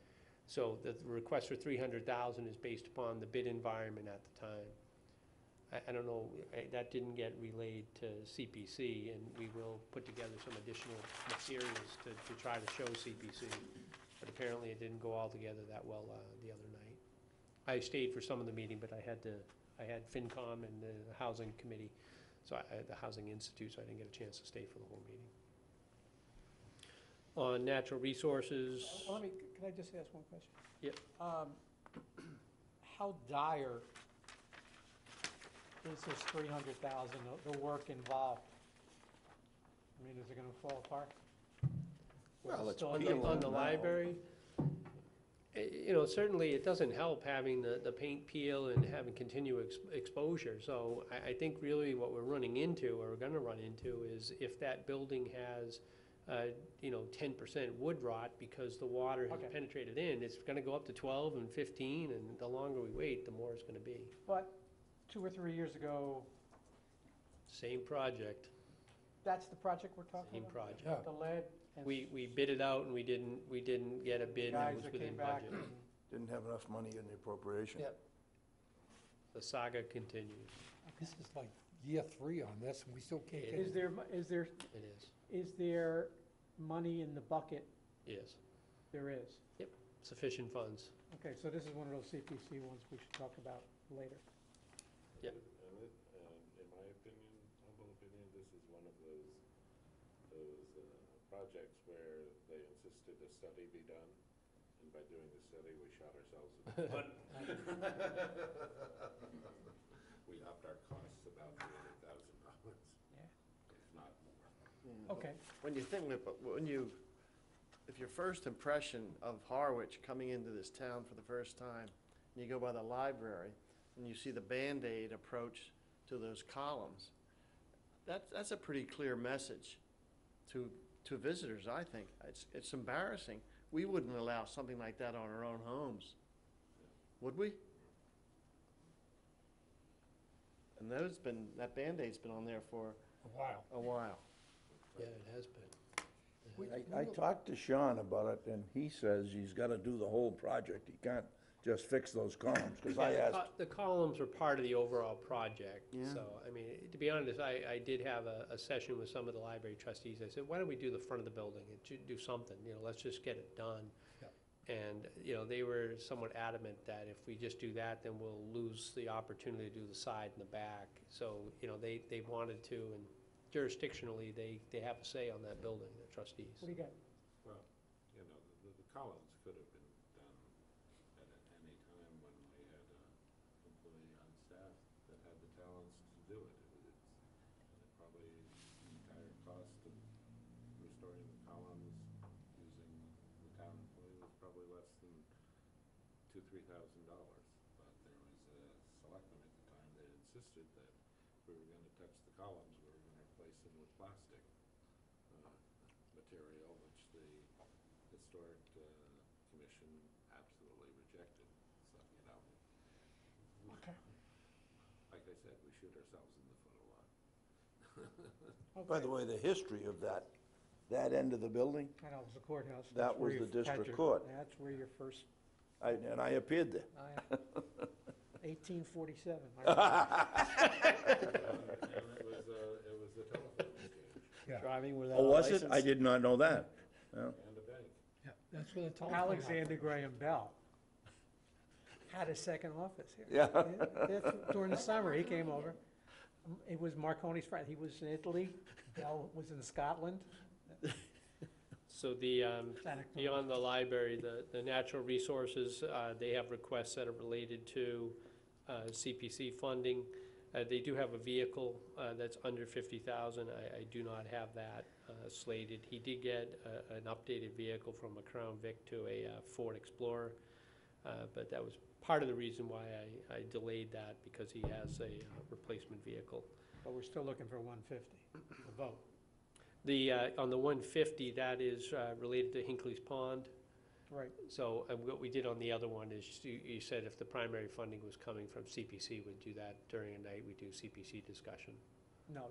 So the request for 300,000 is based upon the bid environment at the time. I don't know, that didn't get relayed to CPC, and we will put together some additional materials to try to show CPC. But apparently it didn't go all together that well the other night. I stayed for some of the meeting, but I had FinCom and the Housing Committee, the Housing Institute, so I didn't get a chance to stay for the whole meeting. On natural resources, Can I just ask one question? Yep. How dire is this 300,000, the work involved? I mean, is it gonna fall apart? Well, it's on peeling the now. library, certainly it doesn't help having the paint peel and having continuous exposure. So I think really what we're running into, or we're gonna run into, is if that building has 10% wood rot because the water has Okay. penetrated in, it's gonna go up to 12 and 15, and the longer we wait, the more it's gonna be. But 2 or 3 years ago, Same project, that's the project we're talking same about? project. Yeah. The lead and We bid it out and we didn't get a bid that guys was that within came back budget. and Didn't have enough money in the appropriation. Yep. The saga continues. This is like year 3 on this, and we still can't get It Is there, It is, is there money in the bucket? yes. There is. Sufficient funds. Okay, so this is one of those CPC ones we should talk about later. Yep. And in my opinion, humble opinion, this is one of those projects where they insisted a study be done, and by doing the study, we shot ourselves in the foot. We upped our costs about $300,000, Yeah. if not more. Okay, When you think, if your first impression of Harwich coming into this town for the first time, and you go by the library, and you see the Band-Aid approach to those columns, that's a pretty clear message to visitors, I think. It's embarrassing. We wouldn't allow something like that on our own homes, would we? And that Band-Aid's been on there for a while. a while. Yeah, it has been. I talked to Sean about it, and he says he's gotta do the whole project. He can't just fix those columns, because I Yeah, asked, the columns are part of the overall project. Yeah. So, I mean, to be honest, I did have a session with some of the library trustees. I said, why don't we do the front of the building and do something, let's just get it done. Yeah. And, they were somewhat adamant that if we just do that, then we'll lose the opportunity to do the side and the back. So, they wanted to, and jurisdictionally, they have a say on that building, the trustees. what do you got? Well, the columns could have been done at any time when we had an employee on staff that had the talents to do it. And it probably, the entire cost of restoring the columns using the town employee was probably less than $2,000-3,000. But there was a selectman at the time that insisted that if we were gonna touch the columns, we were gonna replace them with plastic material, which the Historic Commission absolutely rejected. So, Okay. like I said, we shoot ourselves in the foot a lot. by the way, the history of that end of the building, I know, it was the courthouse. That That's where was you the had district your- court. That's where your first, and I appeared there. 1847. I remember. And it was the telephone exchange Yeah, Driving without Oh, a was it? license. I did not know that. Well, and a bank. yeah, that's where the telephone. Alexander Graham Bell had a second office here. yeah. During the summer, he came over. It was Marconi's friend. He was in Italy. Bell was in Scotland. So the, Santa Cruz. beyond the library, the natural resources, they have requests that are related to CPC funding. They do have a vehicle that's under 50,000. I do not have that slated. He did get an updated vehicle from a Crown Vic to a Ford Explorer, but that was part of the reason why I delayed that, because he has a replacement vehicle. But we're still looking for 150 to vote. On the 150, that is related to Hinckley's Pond. Right. So, and what we did on the other one is, you said if the primary funding was coming from CPC, we'd do that during a night, we'd do CPC discussion. No,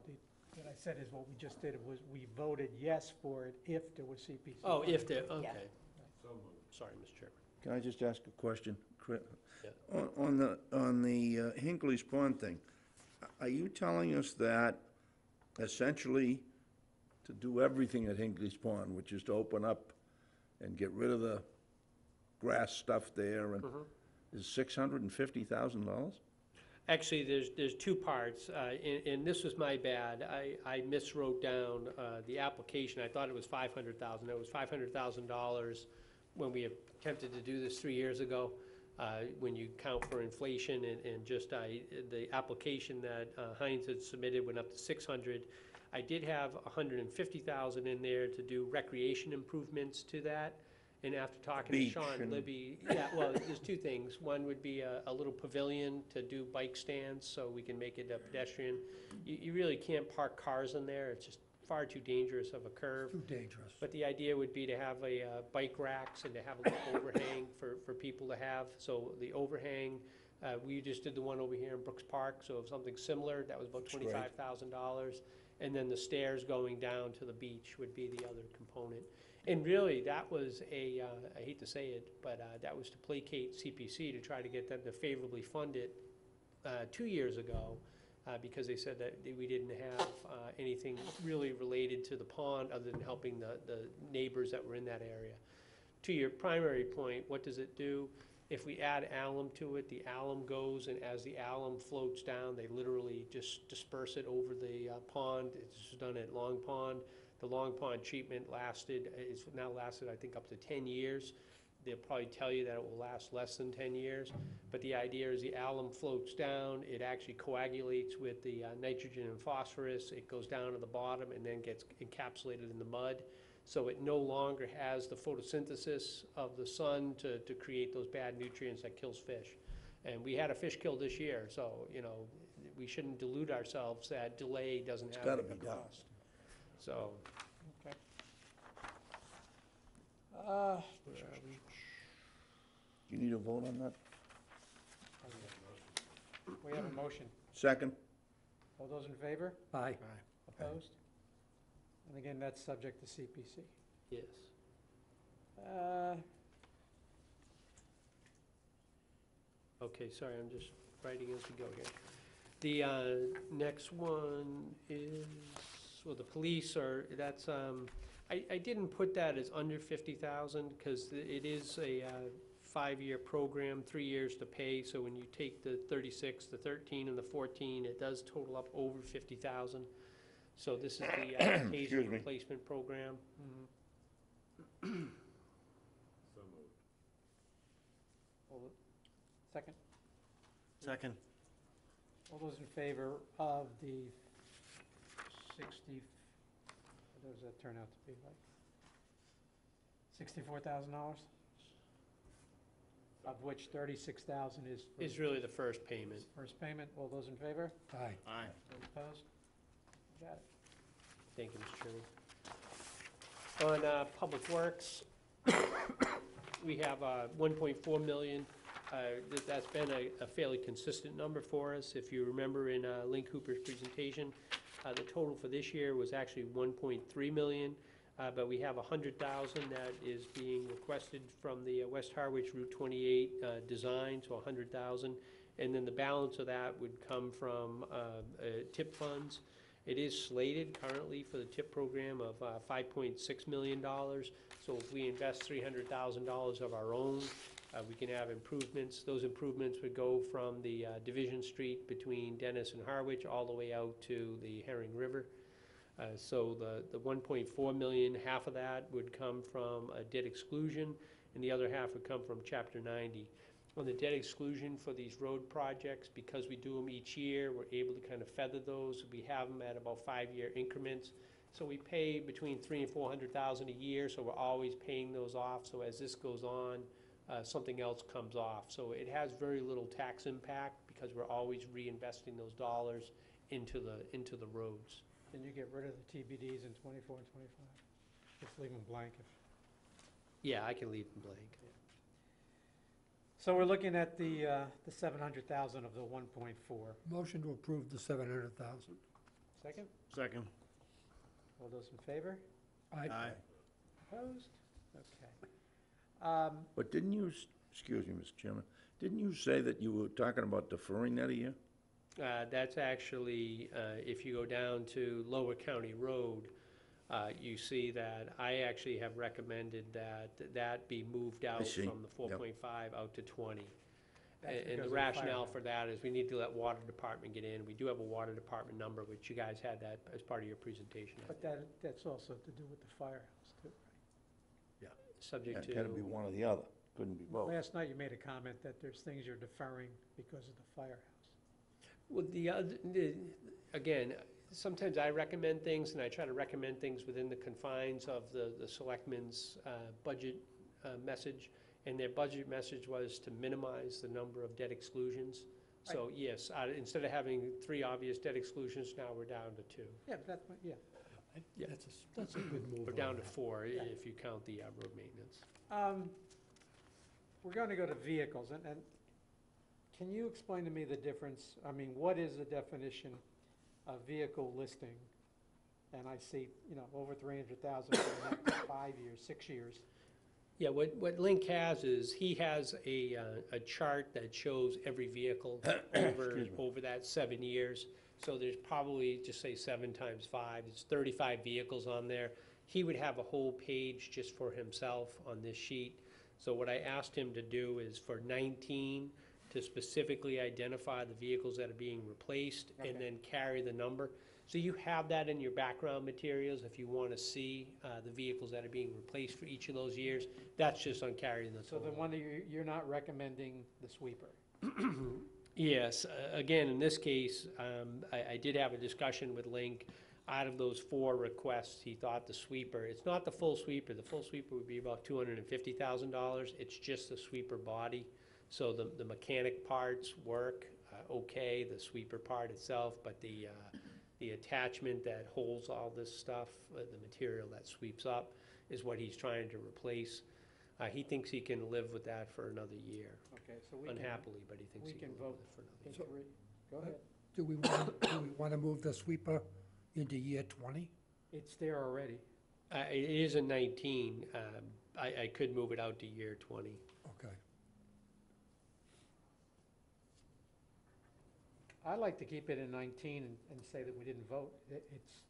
what I said is what we just did was we voted yes for it if there was CPC. Oh, if there, okay. So moved. Sorry, Mr. Chairman. Can I just ask a question? Yeah. On the Hinckley's Pond thing, are you telling us that essentially to do everything at Hinckley's Pond, which is to open up and get rid of the grass stuff there, and is $650,000? Actually, there's two parts, and this was my bad. I miswrote down the application. I thought it was $500,000. It was $500,000 when we attempted to do this 3 years ago. When you count for inflation and just the application that Heinz had submitted went up to 600. I did have 150,000 in there to do recreation improvements to that. And after talking to Beach Sean and- Libby, yeah, well, there's two things. One would be a little pavilion to do bike stands, so we can make it a pedestrian. You really can't park cars in there. It's just far too dangerous of a curve. Too dangerous. But the idea would be to have a bike racks and to have a little overhang for people to have. So the overhang, we just did the one over here in Brooks Park, so something similar, that was about That's great. $25,000. And then the stairs going down to the beach would be the other component. And really, that was I hate to say it, but that was to placate CPC to try to get them to favorably fund it 2 years ago. Because they said that we didn't have anything really related to the pond other than helping the neighbors that were in that area. To your primary point, what does it do? If we add alum to it, the alum goes, and as the alum floats down, they literally just disperse it over the pond. It's done at Long Pond. The Long Pond treatment it's now lasted, I think, up to 10 years. They'll probably tell you that it will last less than 10 years. But the idea is the alum floats down, it actually coagulates with the nitrogen and phosphorus, it goes down to the bottom and then gets encapsulated in the mud. So it no longer has the photosynthesis of the sun to create those bad nutrients that kills fish. And we had a fish kill this year, so, we shouldn't delude ourselves that delay doesn't have gotta a be done. cost. So, Okay. You need a vote on that? We have a motion. Second? All those in favor? Aye. Opposed? And again, that's subject to CPC. yes. Okay, sorry, I'm just writing as we go here. The next one is, well, the police are, that's, I didn't put that as under 50,000 because it is a 5-year program, 3 years to pay. So when you take the 36, the 13, and the 14, it does total up over 50,000. So this is the taser Excuse me. replacement program. So moved. Second? Second. All those in favor of the 60, what does that turn out to be like? $64,000? Of which 36,000 is for Is really the first payment. first payment. All those in favor? Aye. Aye. Those opposed? Got it. Thank you, Mr. Chairman. On Public Works, we have 1.4 million. That's been a fairly consistent number for us. If you remember in Lynn Cooper's presentation, the total for this year was actually 1.3 million, but we have 100,000 that is being requested from the West Harwich Route 28 design, so 100,000. And then the balance of that would come from TIP funds. It is slated currently for the TIP program of $5.6 million. So if we invest $300,000 of our own, we can have improvements. Those improvements would go from the Division Street between Dennis and Harwich all the way out to the Herring River. So the 1.4 million, half of that would come from a debt exclusion, and the other half would come from Chapter 90. On the debt exclusion for these road projects, because we do them each year, we're able to kind of feather those. We have them at about 5-year increments. So we pay between $300,000 and $400,000 a year, so we're always paying those off. So as this goes on, something else comes off. So it has very little tax impact because we're always reinvesting those dollars into the roads. Can you get rid of the TBDs in 24 and 25? Just leave them blank. Yeah, I can leave them blank. So we're looking at the 700,000 of the 1.4. Motion to approve the 700,000. Second? Second. All those in favor? Aye. Opposed? Okay. But didn't you, excuse me, Mr. Chairman, didn't you say that you were talking about deferring that a year? That's actually, if you go down to Lower County Road, you see that I actually have recommended that that be moved out see. from the Yep. 4.5 out to 20. That's And because the of the rationale fire. for that is we need to let water department get in. We do have a water department number, which you guys had that as part of your presentation. I But think. that's also to do with the firehouse, too. Subject It had to be to, one or the other, couldn't be both. Last night, you made a comment that there's things you're deferring because of the firehouse. well, again, sometimes I recommend things, and I try to recommend things within the confines of the selectmen's budget message. And their budget message was to minimize the number of debt exclusions. So yes, instead of having 3 obvious debt exclusions, now we're down to 2. Yeah, but that's, yeah. Yeah. That's a good move. We're on down to that. 4 if you count the road maintenance. We're going to go to vehicles, and can you explain to me the difference? I mean, what is the definition of vehicle listing? And I see, over 300,000 for the next 5 years, 6 years. Yeah, what Link has is, he has a chart that shows every vehicle over that 7 years. So there's probably, just say 7 times 5, it's 35 vehicles on there. He would have a whole page just for himself on this sheet. So what I asked him to do is for 19, to specifically identify the vehicles that are being replaced and then carry the number. So you have that in your background materials if you want to see the vehicles that are being replaced for each of those years. That's just on carrying the So total. the one that you're not recommending the sweeper? Yes, again, in this case, I did have a discussion with Link. Out of those 4 requests, he thought the sweeper, it's not the full sweeper. The full sweeper would be about $250,000. It's just the sweeper body. So the mechanic parts work okay, the sweeper part itself, but the attachment that holds all this stuff, the material that sweeps up, is what he's trying to replace. He thinks he can live with that for another year, Okay, so we can, unhappily, but he thinks we he can can live vote with it for another year. Go ahead. Do we want to move the sweeper into year 20? It's there already. It is in 19. I could move it out to year 20. Okay. I'd like to keep it in 19 and say that we didn't vote. It's,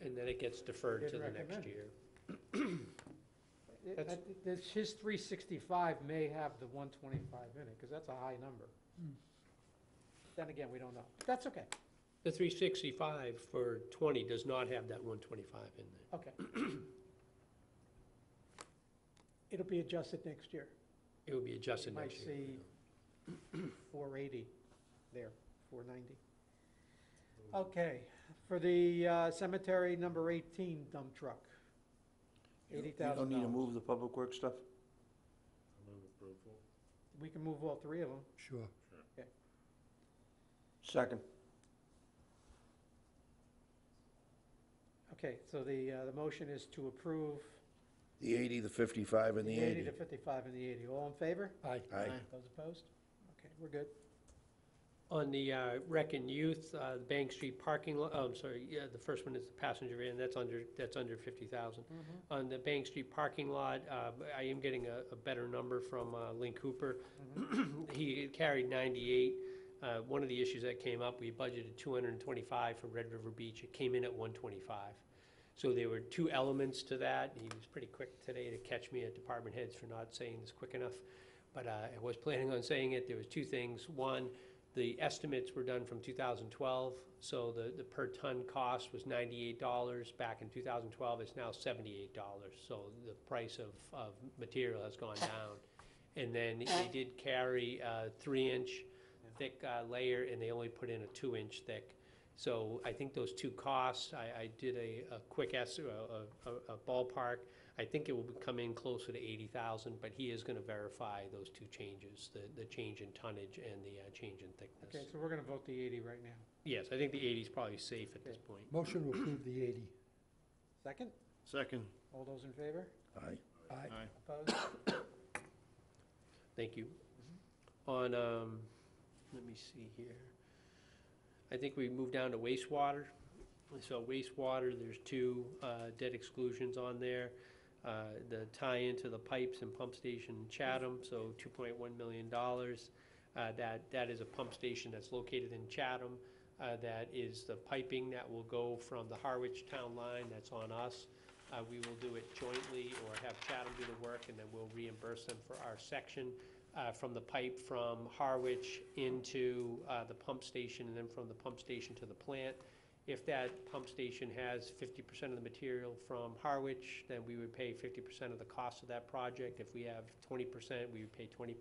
And then it gets deferred to Didn't the next recommend it. year. his 365 may have the 125 in it, because that's a high number. Then again, we don't know. That's okay. The 365 for 20 does not have that 125 in there. Okay. It'll be adjusted next year. It will be adjusted You might next year. see 480 there, 490. Okay, for the cemetery number 18 dump truck, You $80,000. don't need to move the public works stuff? I move approval. We can move all 3 of them. Sure. Second. Okay, so the motion is to approve The 80, the 55, and the 80 80. to 55 and the 80. All in favor? Aye. Aye. Those opposed? Okay, we're good. On the rec and youth, the Bank Street parking lot, I'm sorry, yeah, the first one is the passenger van, that's under 50,000. On the Bank Street parking lot, I am getting a better number from Link Cooper. He carried 98. One of the issues that came up, we budgeted 225 for Red River Beach. It came in at 125. So there were 2 elements to that. He was pretty quick today to catch me at department heads for not saying this quick enough. But I was planning on saying it. There was 2 things. One, the estimates were done from 2012. So the per ton cost was $98. Back in 2012, it's now $78. So the price of material has gone down. And then they did carry a 3-inch thick layer, and they only put in a 2-inch thick. So I think those 2 costs, I did a quick estimate, a ballpark. I think it will come in closer to 80,000, but he is gonna verify those 2 changes, the change in tonnage and the change in thickness. Okay, so we're going to vote the 80 right now. Yes, I think the 80 is probably safe at this point. Motion to approve the 80. Second? Second. All those in favor? Aye. Aye. Opposed? Thank you. On, let me see here. I think we moved down to wastewater. So wastewater, there's two debt exclusions on there. The tie into the pipes and pump station in Chatham, so $2.1 million. That is a pump station that's located in Chatham. That is the piping that will go from the Harwich town line, that's on us. We will do it jointly or have Chatham do the work, and then we'll reimburse them for our section from the pipe from Harwich into the pump station, and then from the pump station to the plant. If that pump station has 50% of the material from Harwich, then we would pay 50% of the cost of that project. If we have 20%, we would pay 20%.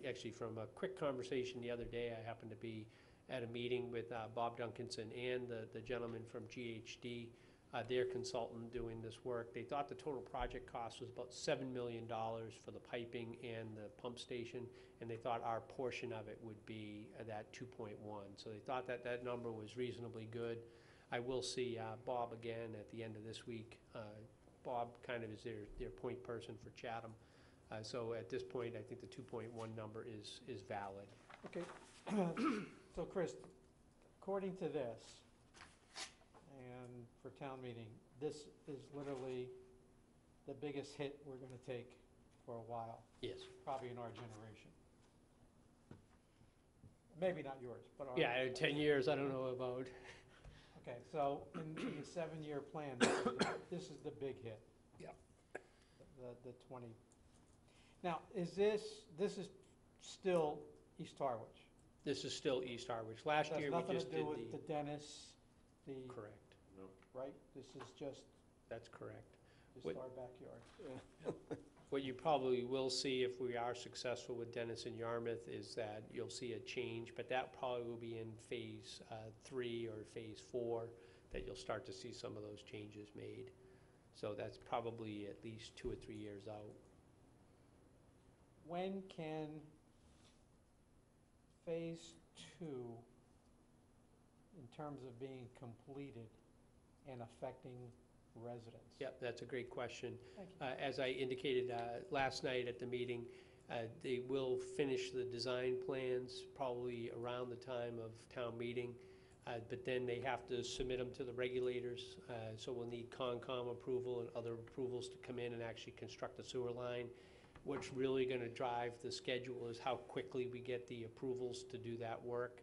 Actually, from a quick conversation the other day, I happened to be at a meeting with Bob Duncanson and the gentleman from GHD, their consultant doing this work. They thought the total project cost was about $7 million for the piping and the pump station, and they thought our portion of it would be that 2.1. So they thought that that number was reasonably good. I will see Bob again at the end of this week. Bob kind of is their point person for Chatham. So at this point, I think the 2.1 number is valid. Okay, so Chris, according to this, and for town meeting, this is literally the biggest hit we're gonna take for a while, Yes. probably in our generation. Maybe not yours, but ours. Yeah, in 10 years, I don't know about. Okay, so in the 7-year plan, this is the big hit. Yep. The 20. Now, this is still East Harwich? This is still East Harwich. Last year, we just did Has nothing to do with the Dennis, Correct. right? This is just That's correct. our backyard. What you probably will see if we are successful with Dennis and Yarmouth is that you'll see a change, but that probably will be in phase 3 or phase 4, that you'll start to see some of those changes made. So that's probably at least 2 or 3 years out. When can phase 2, in terms of being completed and affecting residents? Yep, that's a great question. Thank you. As I indicated last night at the meeting, they will finish the design plans probably around the time of town meeting, but then they have to submit them to the regulators. So we'll need Concom approval and other approvals to come in and actually construct the sewer line. What's really going to drive the schedule is how quickly we get the approvals to do that work.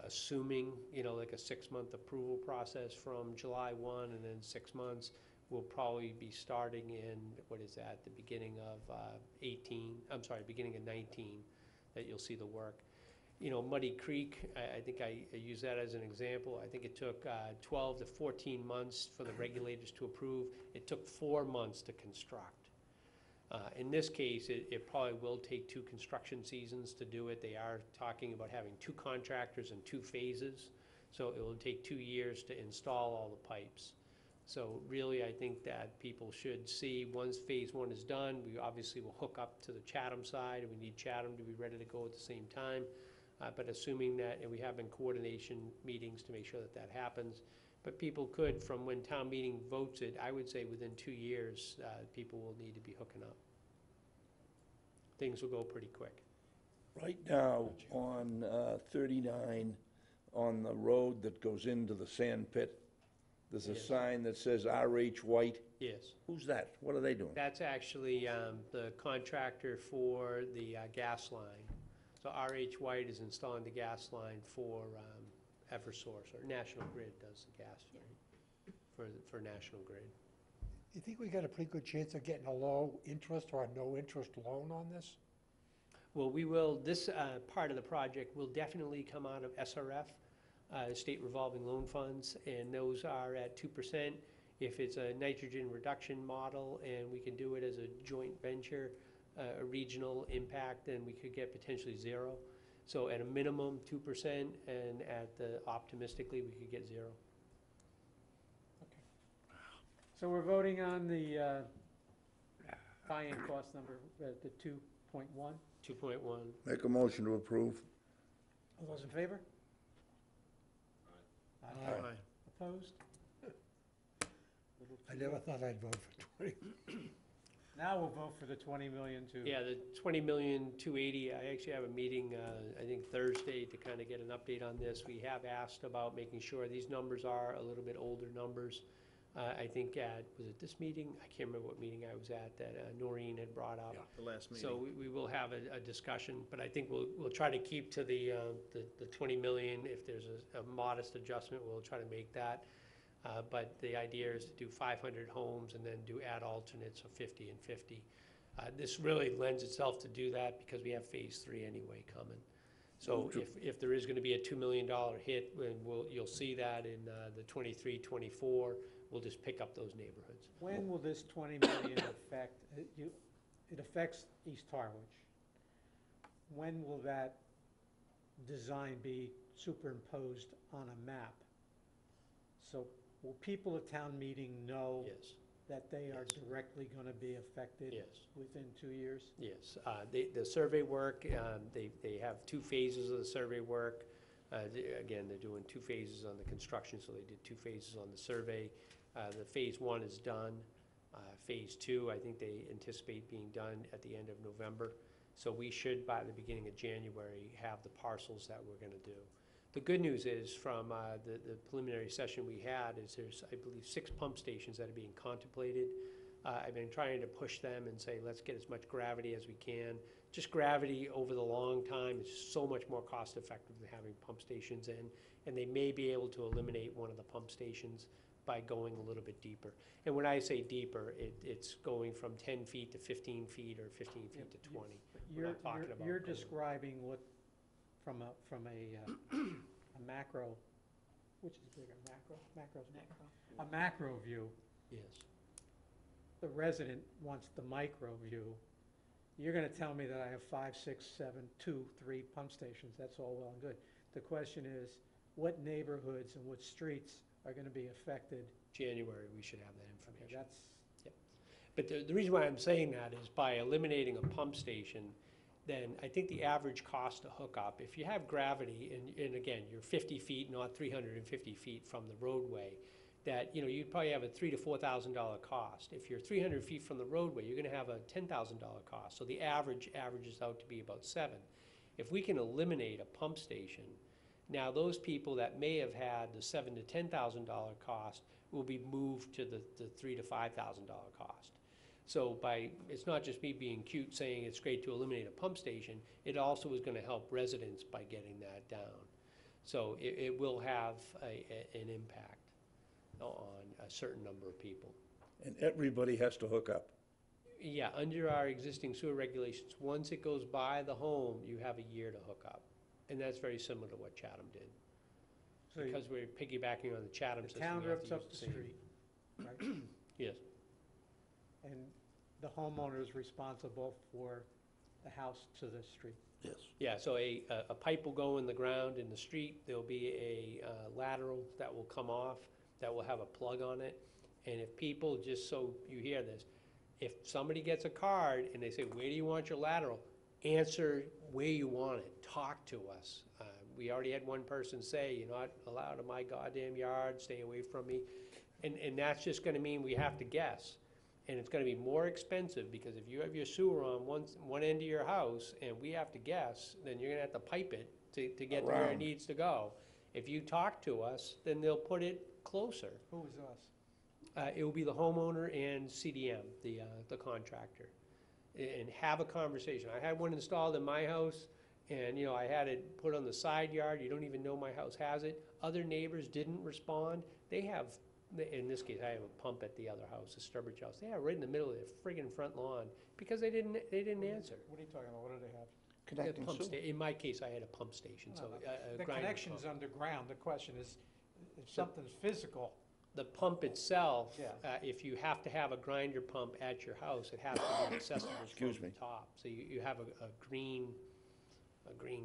Assuming, like a 6-month approval process from July 1 and then 6 months, we'll probably be starting in, the beginning of beginning of 19, that you'll see the work. Muddy Creek, I think I use that as an example. I think it took 12 to 14 months for the regulators to approve. It took 4 months to construct. In this case, it probably will take 2 construction seasons to do it. They are talking about having 2 contractors in 2 phases, so it will take 2 years to install all the pipes. So really, I think that people should see, once phase 1 is done, we obviously will hook up to the Chatham side, and we need Chatham to be ready to go at the same time. But assuming that, and we have been coordination meetings to make sure that that happens, but people could, from when town meeting votes it, I would say within 2 years, people will need to be hooking up. Things will go pretty quick. Right now, on 39, on the road that goes into the sand pit, there's a Yes. sign that says RH White. Yes. Who's that? What are they doing? That's actually the contractor for the gas line. So RH White is installing the gas line for Eversource, or National Grid does the gas, right? For National Grid. You think we got a pretty good chance of getting a low interest or a no interest loan on this? Well, we will, this part of the project will definitely come out of SRF, State Revolving Loan Funds, and those are at 2%. If it's a nitrogen reduction model and we can do it as a joint venture, a regional impact, then we could get potentially 0. So at a minimum, 2%, and at the optimistically, we could get 0. So we're voting on the buy-in cost number, the 2.1. 2.1. Make a motion to approve. All those in favor? Aye. Opposed? Little I never thought I'd vote for 20. Now we'll vote for the 20 million too. Yeah, the 20,280,000, I actually have a meeting, I think Thursday, to kind of get an update on this. We have asked about making sure these numbers are a little bit older numbers. I think was it this meeting? I can't remember what meeting I was at that Noreen had brought up. The last meeting. So we will have a discussion, but I think we'll try to keep to the 20 million. If there's a modest adjustment, we'll try to make that. But the idea is to do 500 homes and then do add alternates of 50 and 50. This really lends itself to do that because we have phase 3 anyway coming. So if there is gonna be a $2 million hit, then you'll see that in the 23, 24, we'll just pick up those neighborhoods. When will this 20 million affect, it affects East Harwich. When will that design be superimposed on a map? So will people at town meeting know Yes, that they are Yes. directly gonna be affected yes. within 2 years? Yes, the survey work, they have 2 phases of the survey work. Again, they're doing 2 phases on the construction, so they did 2 phases on the survey. The phase 1 is done. Phase 2, I think they anticipate being done at the end of November. So we should, by the beginning of January, have the parcels that we're gonna do. The good news is, from the preliminary session we had, is there's, I believe, 6 pump stations that are being contemplated. I've been trying to push them and say, let's get as much gravity as we can. Just gravity over the long time is so much more cost effective than having pump stations in, and they may be able to eliminate one of the pump stations by going a little bit deeper. And when I say deeper, it's going from 10 feet to 15 feet or 15 feet to 20. We're not talking about You're going- describing what, from a macro, which is bigger, macro's bigger. A macro view. Yes. The resident wants the micro view. You're gonna tell me that I have 5, 6, 7, 2, 3 pump stations, that's all well and good. The question is, what neighborhoods and what streets are gonna be affected? January, we should have that Okay, information. that's, But the reason why I'm saying that is by eliminating a pump station, then I think the average cost to hook up, if you have gravity, and again, you're 50 feet, not 350 feet from the roadway, that, you'd probably have a $3,000 to $4,000 cost. If you're 300 feet from the roadway, you're gonna have a $10,000 cost. So the average averages out to be about 7. If we can eliminate a pump station, now those people that may have had the $7,000 to $10,000 cost will be moved to the $3,000 to $5,000 cost. So it's not just me being cute saying it's great to eliminate a pump station, it also is gonna help residents by getting that down. So it will have an impact on a certain number of people. And everybody has to hook up. Yeah, under our existing sewer regulations, once it goes by the home, you have a year to hook up. And that's very similar to what Chatham did. so you- Because we're piggybacking on the Chatham the system. town we have rips to up use the same. street, right? Yes, And the homeowner is responsible for the house to the street. Yes. yeah, so a pipe will go in the ground in the street, there'll be a lateral that will come off, that will have a plug on it. And if people, just so you hear this, if somebody gets a card and they say, where do you want your lateral? Answer where you want it, talk to us. We already had one person say, you're not allowed in my goddamn yard, stay away from me. And that's just gonna mean we have to guess. And it's gonna be more expensive, because if you have your sewer on one end of your house and we have to guess, then you're gonna have to pipe it to get to where it Around. needs to go. If you talk to us, then they'll put it closer. Who is us? It will be the homeowner and CDM, the contractor, and have a conversation. I had one installed in my house, and, I had it put on the side yard, you don't even know my house has it. Other neighbors didn't respond. They have, in this case, I have a pump at the other house, the Sturbridge house. They have it right in the middle of their friggin' front lawn, because they didn't answer. What are you talking about? What do they have? They had Connecting pump sewer. in my case, I had a pump station, so a The grinder connection's pump. underground. The question is, if something's physical, The pump itself, Yeah. if you have to have a grinder pump at your house, it has to be accessible from Excuse the me. top. So you have a green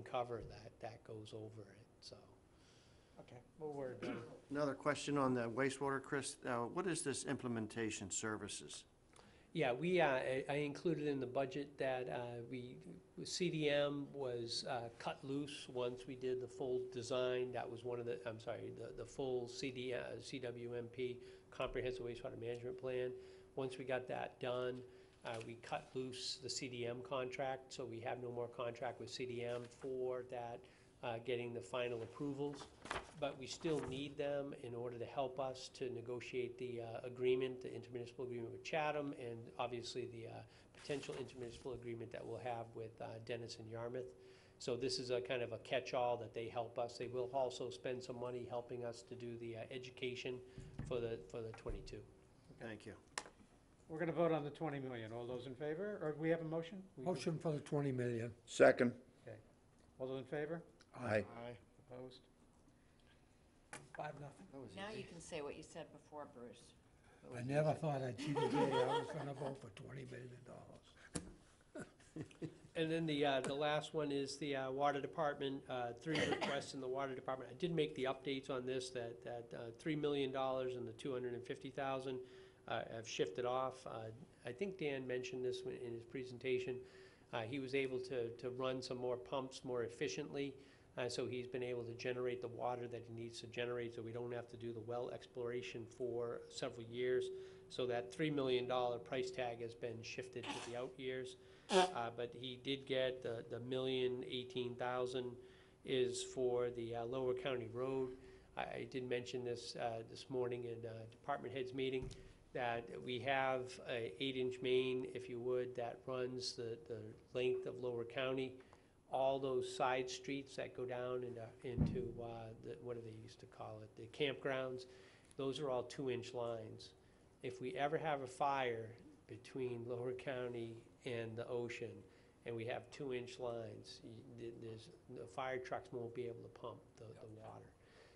cover that goes over it, so. okay, we'll worry about it. Another question on the wastewater, Chris. What is this implementation services? Yeah, I included in the budget that CDM was cut loose once we did the full design. That was one of the, I'm sorry, the full CWMP, Comprehensive Wastewater Management Plan. Once we got that done, we cut loose the CDM contract, so we have no more contract with CDM for that, getting the final approvals. But we still need them in order to help us to negotiate the agreement, the intermunicipal agreement with Chatham, and obviously the potential intermunicipal agreement that we'll have with Dennis and Yarmouth. So this is a kind of a catch-all that they help us. They will also spend some money helping us to do the education for the 22. Thank you. We're gonna vote on the 20 million. All those in favor? Or do we have a motion? Motion for the 20 million. Second. All those in favor? Aye. Aye. Opposed? 5-0. That was Now easy. you can say what you said before, Bruce. I never thought I'd see the day I was gonna vote for $20 million. And then the last one is the water department, 3 requests in the water department. I did make the updates on this, that $3 million and the 250,000 have shifted off. I think Dan mentioned this in his presentation. He was able to run some more pumps more efficiently, so he's been able to generate the water that he needs to generate, so we don't have to do the well exploration for several years. So that $3 million price tag has been shifted to the out years. But he did get the $1,018,000 is for the Lower County Road. I did mention this this morning in department heads meeting, that we have a 8-inch main, if you would, that runs the length of Lower County. All those side streets that go down into what do they used to call it, the campgrounds, those are all 2-inch lines. If we ever have a fire between Lower County and the ocean, and we have 2-inch lines, the fire trucks won't be able to pump the water.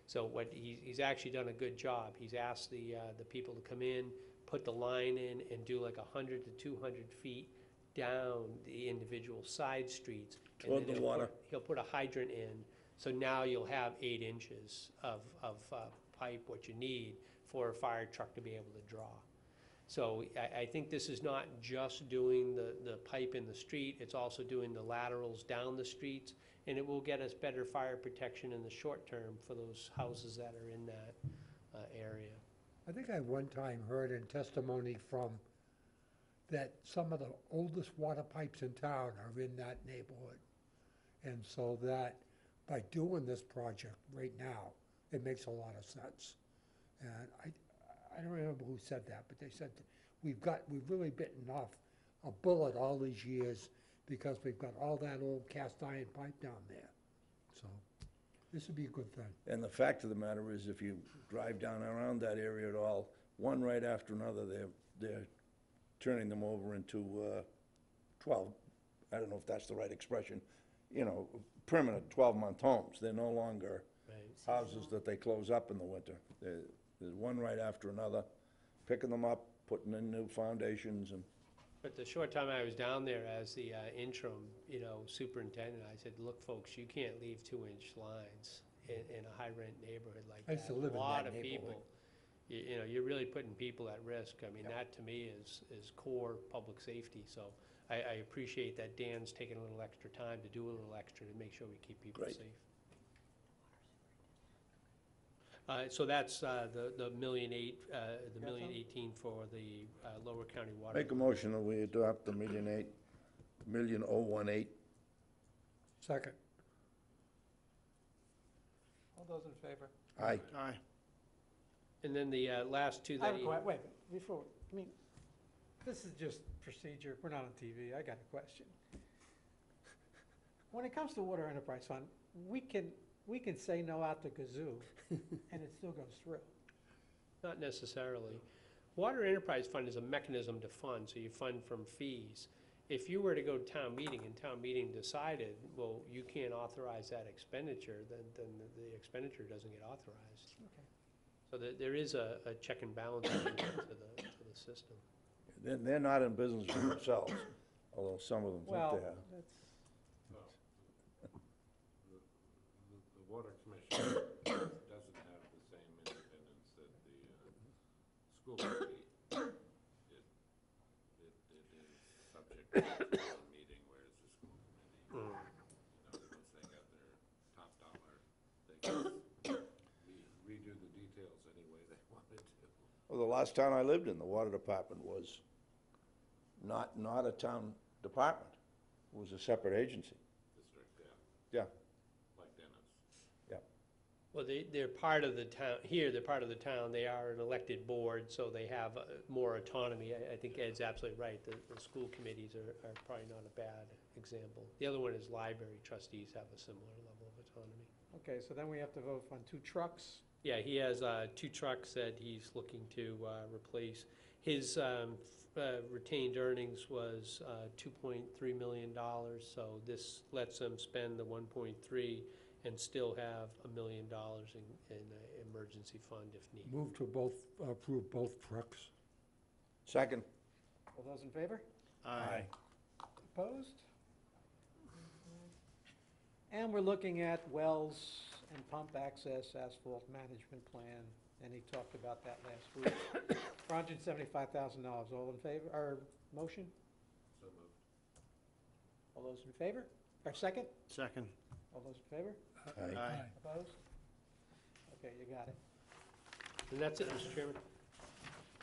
So what he's actually done a good job. He's asked the people to come in, put the line in, and do like 100 to 200 feet down the individual side streets. Toward the water. He'll put a hydrant in, so now you'll have 8 inches of pipe, what you need for a fire truck to be able to draw. So I think this is not just doing the pipe in the street, it's also doing the laterals down the streets, and it will get us better fire protection in the short term for those houses that are in that area. I think I one time heard in testimony from that some of the oldest water pipes in town are in that neighborhood. And so that by doing this project right now, it makes a lot of sense. And I don't remember who said that, but they said we've really bitten off a bullet all these years because we've got all that old cast iron pipe down there. So this would be a good thing. And the fact of the matter is, if you drive down around that area at all, one right after another, they're turning them over into 12, I don't know if that's the right expression, permanent 12-month homes. They're no longer houses that they close up in the winter. There's one right after another, picking them up, putting in new foundations, and But the short time I was down there as the interim, superintendent, I said, look, folks, you can't leave 2-inch lines in a high-rent neighborhood like that. I used to live in that A lot of neighborhood. people, you're really putting people at risk. I mean, that to me is core public safety. So I appreciate that Dan's taking a little extra time to do a little extra to make sure we keep people Great. safe. So that's the $1,018,000 for the Lower County Water. make a motion that we adopt the $1,018,018. Second. All those in favor? Aye. Aye. And then the last two I that have a he. wait, before, this is just procedure, we're not on TV, I got a question. When it comes to Water Enterprise Fund, we can say no out the kazoo, and it still goes through. Not necessarily. Water Enterprise Fund is a mechanism to fund, so you fund from fees. If you were to go to town meeting and town meeting decided, well, you can't authorize that expenditure, then the expenditure doesn't get authorized. Okay. So there is a check and balance to the system. They're not in business for themselves, although some of them think Well, they are. that's, Well, the Water Commission doesn't have the same independence that the school committee. It Well, the last town I lived in, the water department was not a town department. It was a separate agency. District, yeah, Yeah, like Dennis. yeah. Well, they're part of the town, here, they're part of the town, they are an elected board, so they have more autonomy. I think Ed's absolutely right, the school committees are probably not a bad example. The other one is library trustees have a similar level of autonomy. Okay, so then we have to vote on 2 trucks. Yeah, he has 2 trucks that he's looking to replace. His retained earnings was $2.3 million, so this lets him spend the 1.3 and still have $1 million in an emergency fund if needed. Move to approve both trucks. Second. All those in favor? Aye. Opposed? And we're looking at wells and pump access asphalt management plan, and he talked about that last week. For $175,000, all in favor, or motion? So moved. All those in favor? Or second? Second. All those in favor? Aye. Opposed? Okay, you got it. And that's it, Mr. Chairman.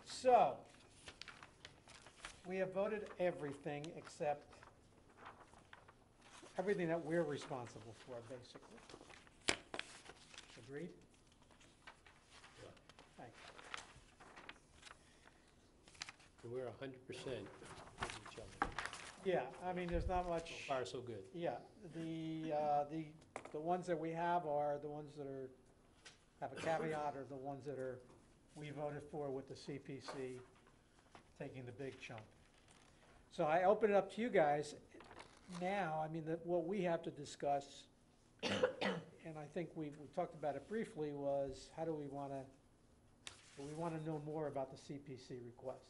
So, we have voted everything except everything that we're responsible for, basically. Agreed? Thanks. And we're 100% with each other. Yeah, I mean, there's not much. So far, so good. Yeah, the ones that we have are the ones that have a caveat, or the ones that we voted for with the CPC taking the big chunk. So I open it up to you guys now. I mean, what we have to discuss, and I think we talked about it briefly, was how do we want to know more about the CPC requests.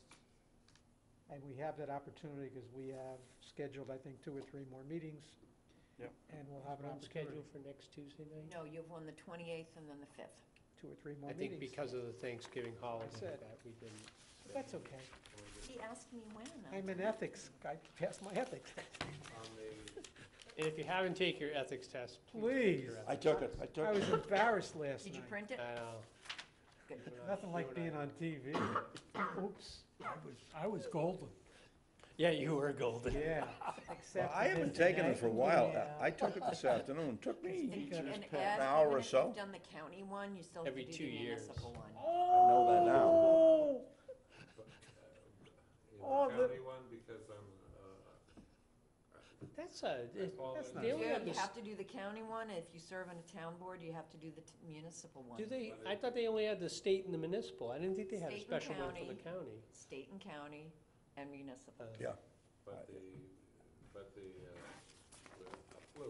And we have that opportunity because we have scheduled, I think, 2 or 3 more meetings. Yep. And we'll have an I'm opportunity, scheduled for next Tuesday night. No, you have one the 28th and then the 5th. 2 or 3 more I think meetings. because of the Thanksgiving holiday said. that we didn't. But that's okay. He asked me when. I'm in ethics. I passed my ethics. On the, And if you haven't taken your ethics test, please Please. take your I ethics. took it, I was embarrassed last Did you night. print it? I know. Good. Nothing like being on TV. Oops. I was golden. Yeah, you were golden. Yeah. Well, Except I for haven't this taken day. it for a while. Yeah. I took it this afternoon. Took me And just and an Ed, hour even or if so. you've done the county one, you still have to Every do 2 the years. municipal one. I know that now. Oh, in Oh, the the- county one, because I'm, That's That's not- they only Yeah, have you this, have to do the county one. If you serve on a town board, you have to do the municipal one. do they, I thought they only had the state and the municipal. I didn't think they had a State and special one for the county. State and county and municipal. Yeah. but the flu,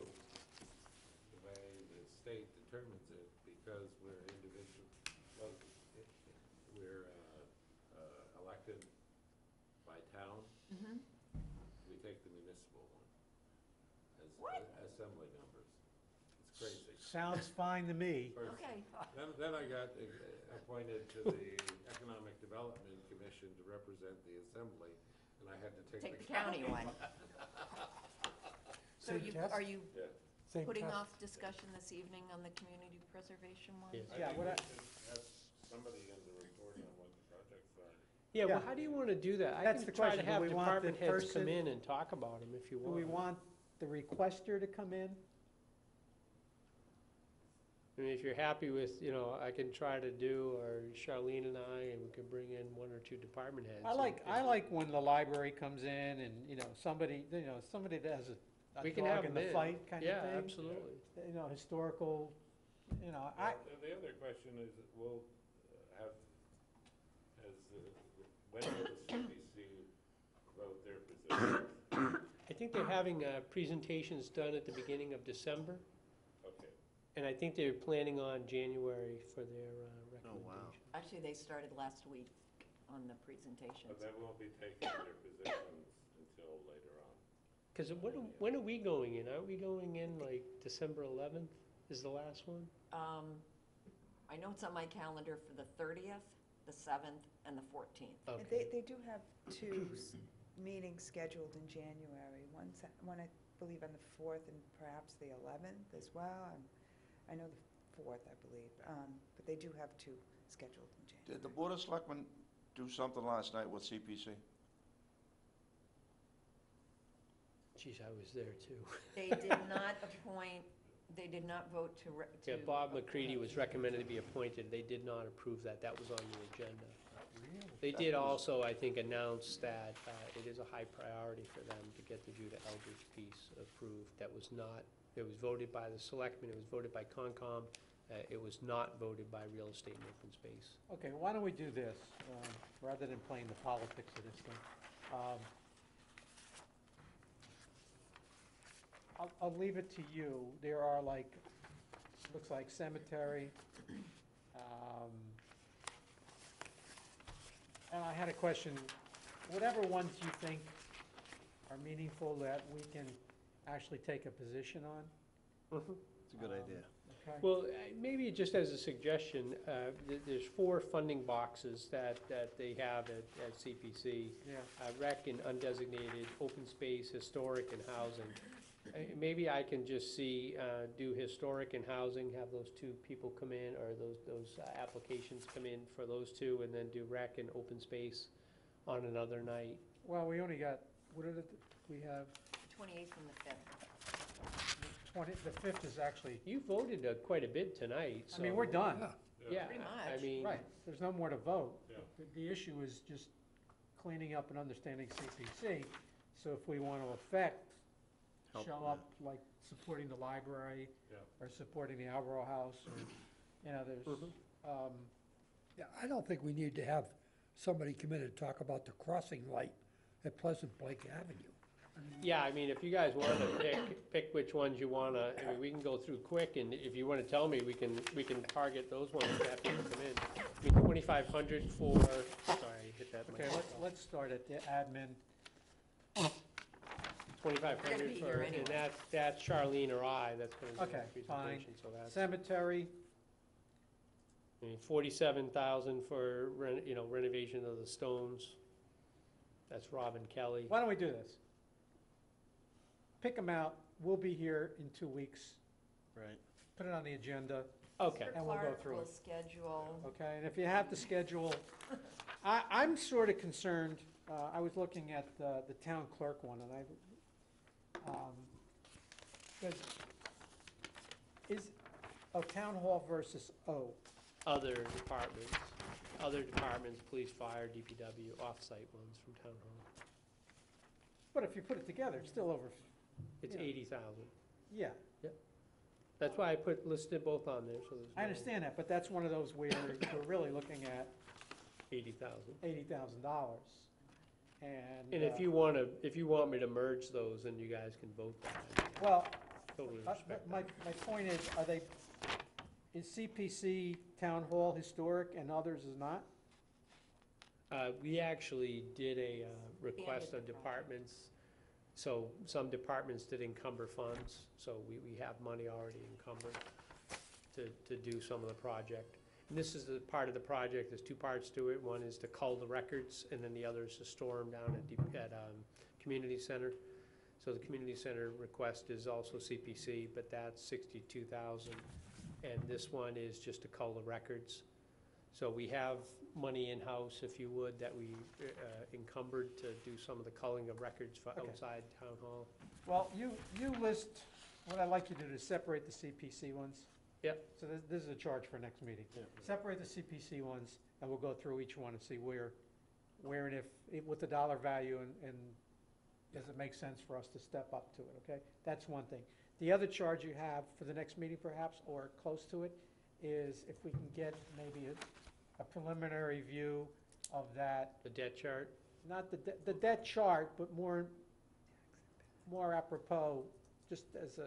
the way the state determines it, because we're individual, well, we're elected by town, Mhm. we take the municipal one as What? assembly members. It's crazy. sounds fine to me. First- Okay. Then I got appointed to the Economic Development Commission to represent the assembly, and I had to Take the county one. So Same you, test? are you Yeah. Same putting test. off discussion this evening on the community preservation one? Yes. Yeah, I think what we I- should have somebody in the report on what the projects are. Yeah, well, Yeah. how do you want to do that? I That's can the try to question. Do have we want the department heads come person- in and talk about them if you Do want. we want the requester to come in? I mean, if you're happy with, I can try to do, or Charlene and I, and we could bring in 1 or 2 department heads. I like when the library comes in and, somebody that has a We can dog have in them the in. fight kind of Yeah, thing. absolutely. Historical, I, The other question is, will have, when will the CPC vote their position? I think they're having presentations done at the beginning of December, Okay. and I think they're planning on January for their Oh, wow. recommendation. Actually, they started last week on the presentations. But they won't be taking their positions until later on. Because when are we going in? Aren't we going in like December 11th is the last one? I know it's on my calendar for the 30th, the 7th, and the 14th. Okay. They do have 2 meetings scheduled in January. One I believe on the 4th and perhaps the 11th as well. I know the 4th, I believe. But they do have 2 scheduled in January. Did the Board of Selectmen do something last night with CPC? Geez, I was there too. They did not appoint, they did not vote to. Yeah, Bob McCready was recommended to be appointed. They did not approve that. That was on the agenda. They did also, I think, announce that it is a high priority for them to get the Judah Eldridge piece approved. That was not, it was voted by the selectmen, it was voted by Concom, it was not voted by Real Estate and Open Space. Okay, why don't we do this, rather than playing the politics of this thing? I'll leave it to you. There are like, looks like cemetery. And I had a question, whatever ones you think are meaningful that we can actually take a position on. It's a good idea. Okay? Well, maybe just as a suggestion, there's 4 funding boxes that they have at CPC. Yeah. Rec and undesignated, open space, historic, and housing. Maybe I can just do historic and housing, have those 2 people come in, or those applications come in for those 2, and then do rec and open space on another night. Well, we only got, what did it, we have 28th and the 5th. 20, the 5th is actually, You voted quite a bit tonight, so. I mean, we're done. Yeah, Pretty I much. mean. Right, there's no more to vote. Yeah. The issue is just cleaning up and understanding CPC. So if we want to affect, Help show with up, like supporting the library, Yeah. or supporting the Alvaro House, or, you know, there's, Yeah, I don't think we need to have somebody come in and talk about the crossing light at Pleasant Lake Avenue. Yeah, I mean, if you guys want to pick which ones you want to, I mean, we can go through quick, and if you want to tell me, we can target those ones that people come in. I mean, 2,500 for, sorry, I hit that. okay, let's start at the admin. 2,500 We're gonna be for, here and anyway. that's Charlene or I, that's going to do Okay, the fine. presentation, so that's. Cemetery, I mean, 47,000 for renovation of the stones. That's Robin Kelly. why don't we do this? Pick them out, we'll be here in 2 weeks, Right. put it on the agenda, Okay, And we'll go Clark through will it. schedule, okay? And if you have to schedule, I'm sort of concerned, I was looking at the town clerk one, and because town hall versus other departments, police, fire, DPW, off-site ones from town hall. but if you put it together, it's still over, It's Yeah. 80,000. yeah. That's why I listed both on there, so there's. I understand that, but that's one of those where we're really looking at 80,000. $80,000. And. And if you want me to merge those, then you guys can vote that. Well, Totally but respect my point is CPC, Town Hall, Historic, and others is not? that. We actually did a request Expanded of the project. departments. So some departments did encumber funds, so we have money already encumbered to do some of the project. And this is the part of the project, there's 2 parts to it. One is to cull the records, and then the other is to store them down at community center. So the community center request is also CPC, but that's 62,000. And this one is just to cull the records. So we have money in-house, if you would, that we encumbered to do some of the culling of records for Okay. outside town hall. Well, you list, what I'd like you to do is separate the CPC ones. Yep. So this is a charge for next meeting. Yeah. Separate the CPC ones, and we'll go through each one and see where and if, with the dollar value, and does it make sense for us to step up to it, okay? That's one thing. The other charge you have for the next meeting perhaps, or close to it, is if we can get maybe a preliminary view of that, The debt chart, not the debt chart, but more apropos, just as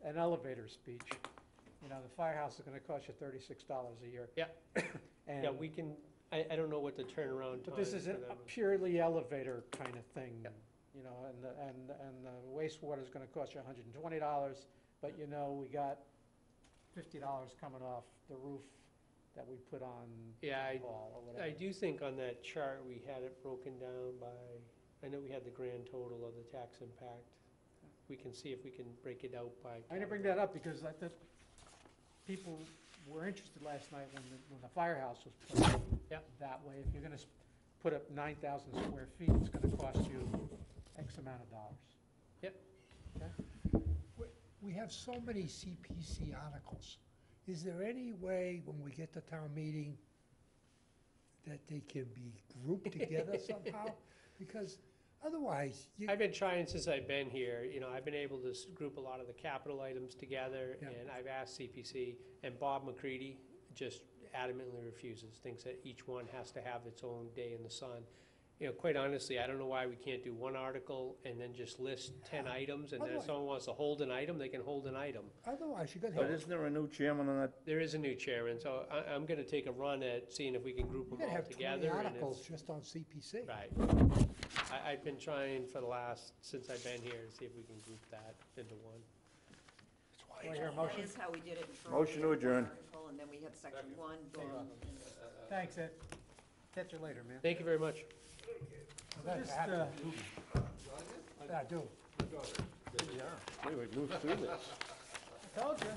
an elevator speech. The firehouse is gonna cost you $36 a year. Yeah. And, yeah, we can, I don't know what the turnaround time but this is for a them is. purely elevator kind of thing. Yeah. And the wastewater is gonna cost you $120, but we got $50 coming off the roof that we put on Yeah, the hall or whatever. I do think on that chart, we had it broken down by, I know we had the grand total of the tax impact. We can see if we can break it out by. I'm gonna bring that up because people were interested last night when the firehouse was put up. Yep. That way, if you're gonna put up 9,000 square feet, it's gonna cost you X amount of dollars. Yep. Okay? We have so many CPC articles. Is there any way, when we get to town meeting, that they can be grouped together somehow? Because otherwise, I've been trying since I've been here, you know, I've been able to group a lot of the capital items together, Yeah. and I've asked CPC, and Bob McCready just adamantly refuses, thinks that each one has to have its own day in the sun. You know, quite honestly, I don't know why we can't do one article and then just list 10 items, and then if Otherwise- someone wants to hold an item, they can hold an item. otherwise you're gonna But have, isn't there a new chairman on that? There is a new chairman, so I'm gonna take a run at seeing if we can group you're them gonna all have 20 together. and articles it's- just on CPC. Right. I've been trying for the last, since I've been here, to see if we can group that into one. Do I hear a motion? That is how we did it in Truro. Motion to We had one adjourn. article, and then we had section one, boom, and Thanks, Ed. Catch you later, man. Thank you very much. Just, Yeah, I do. Anyway, move through this. I told you.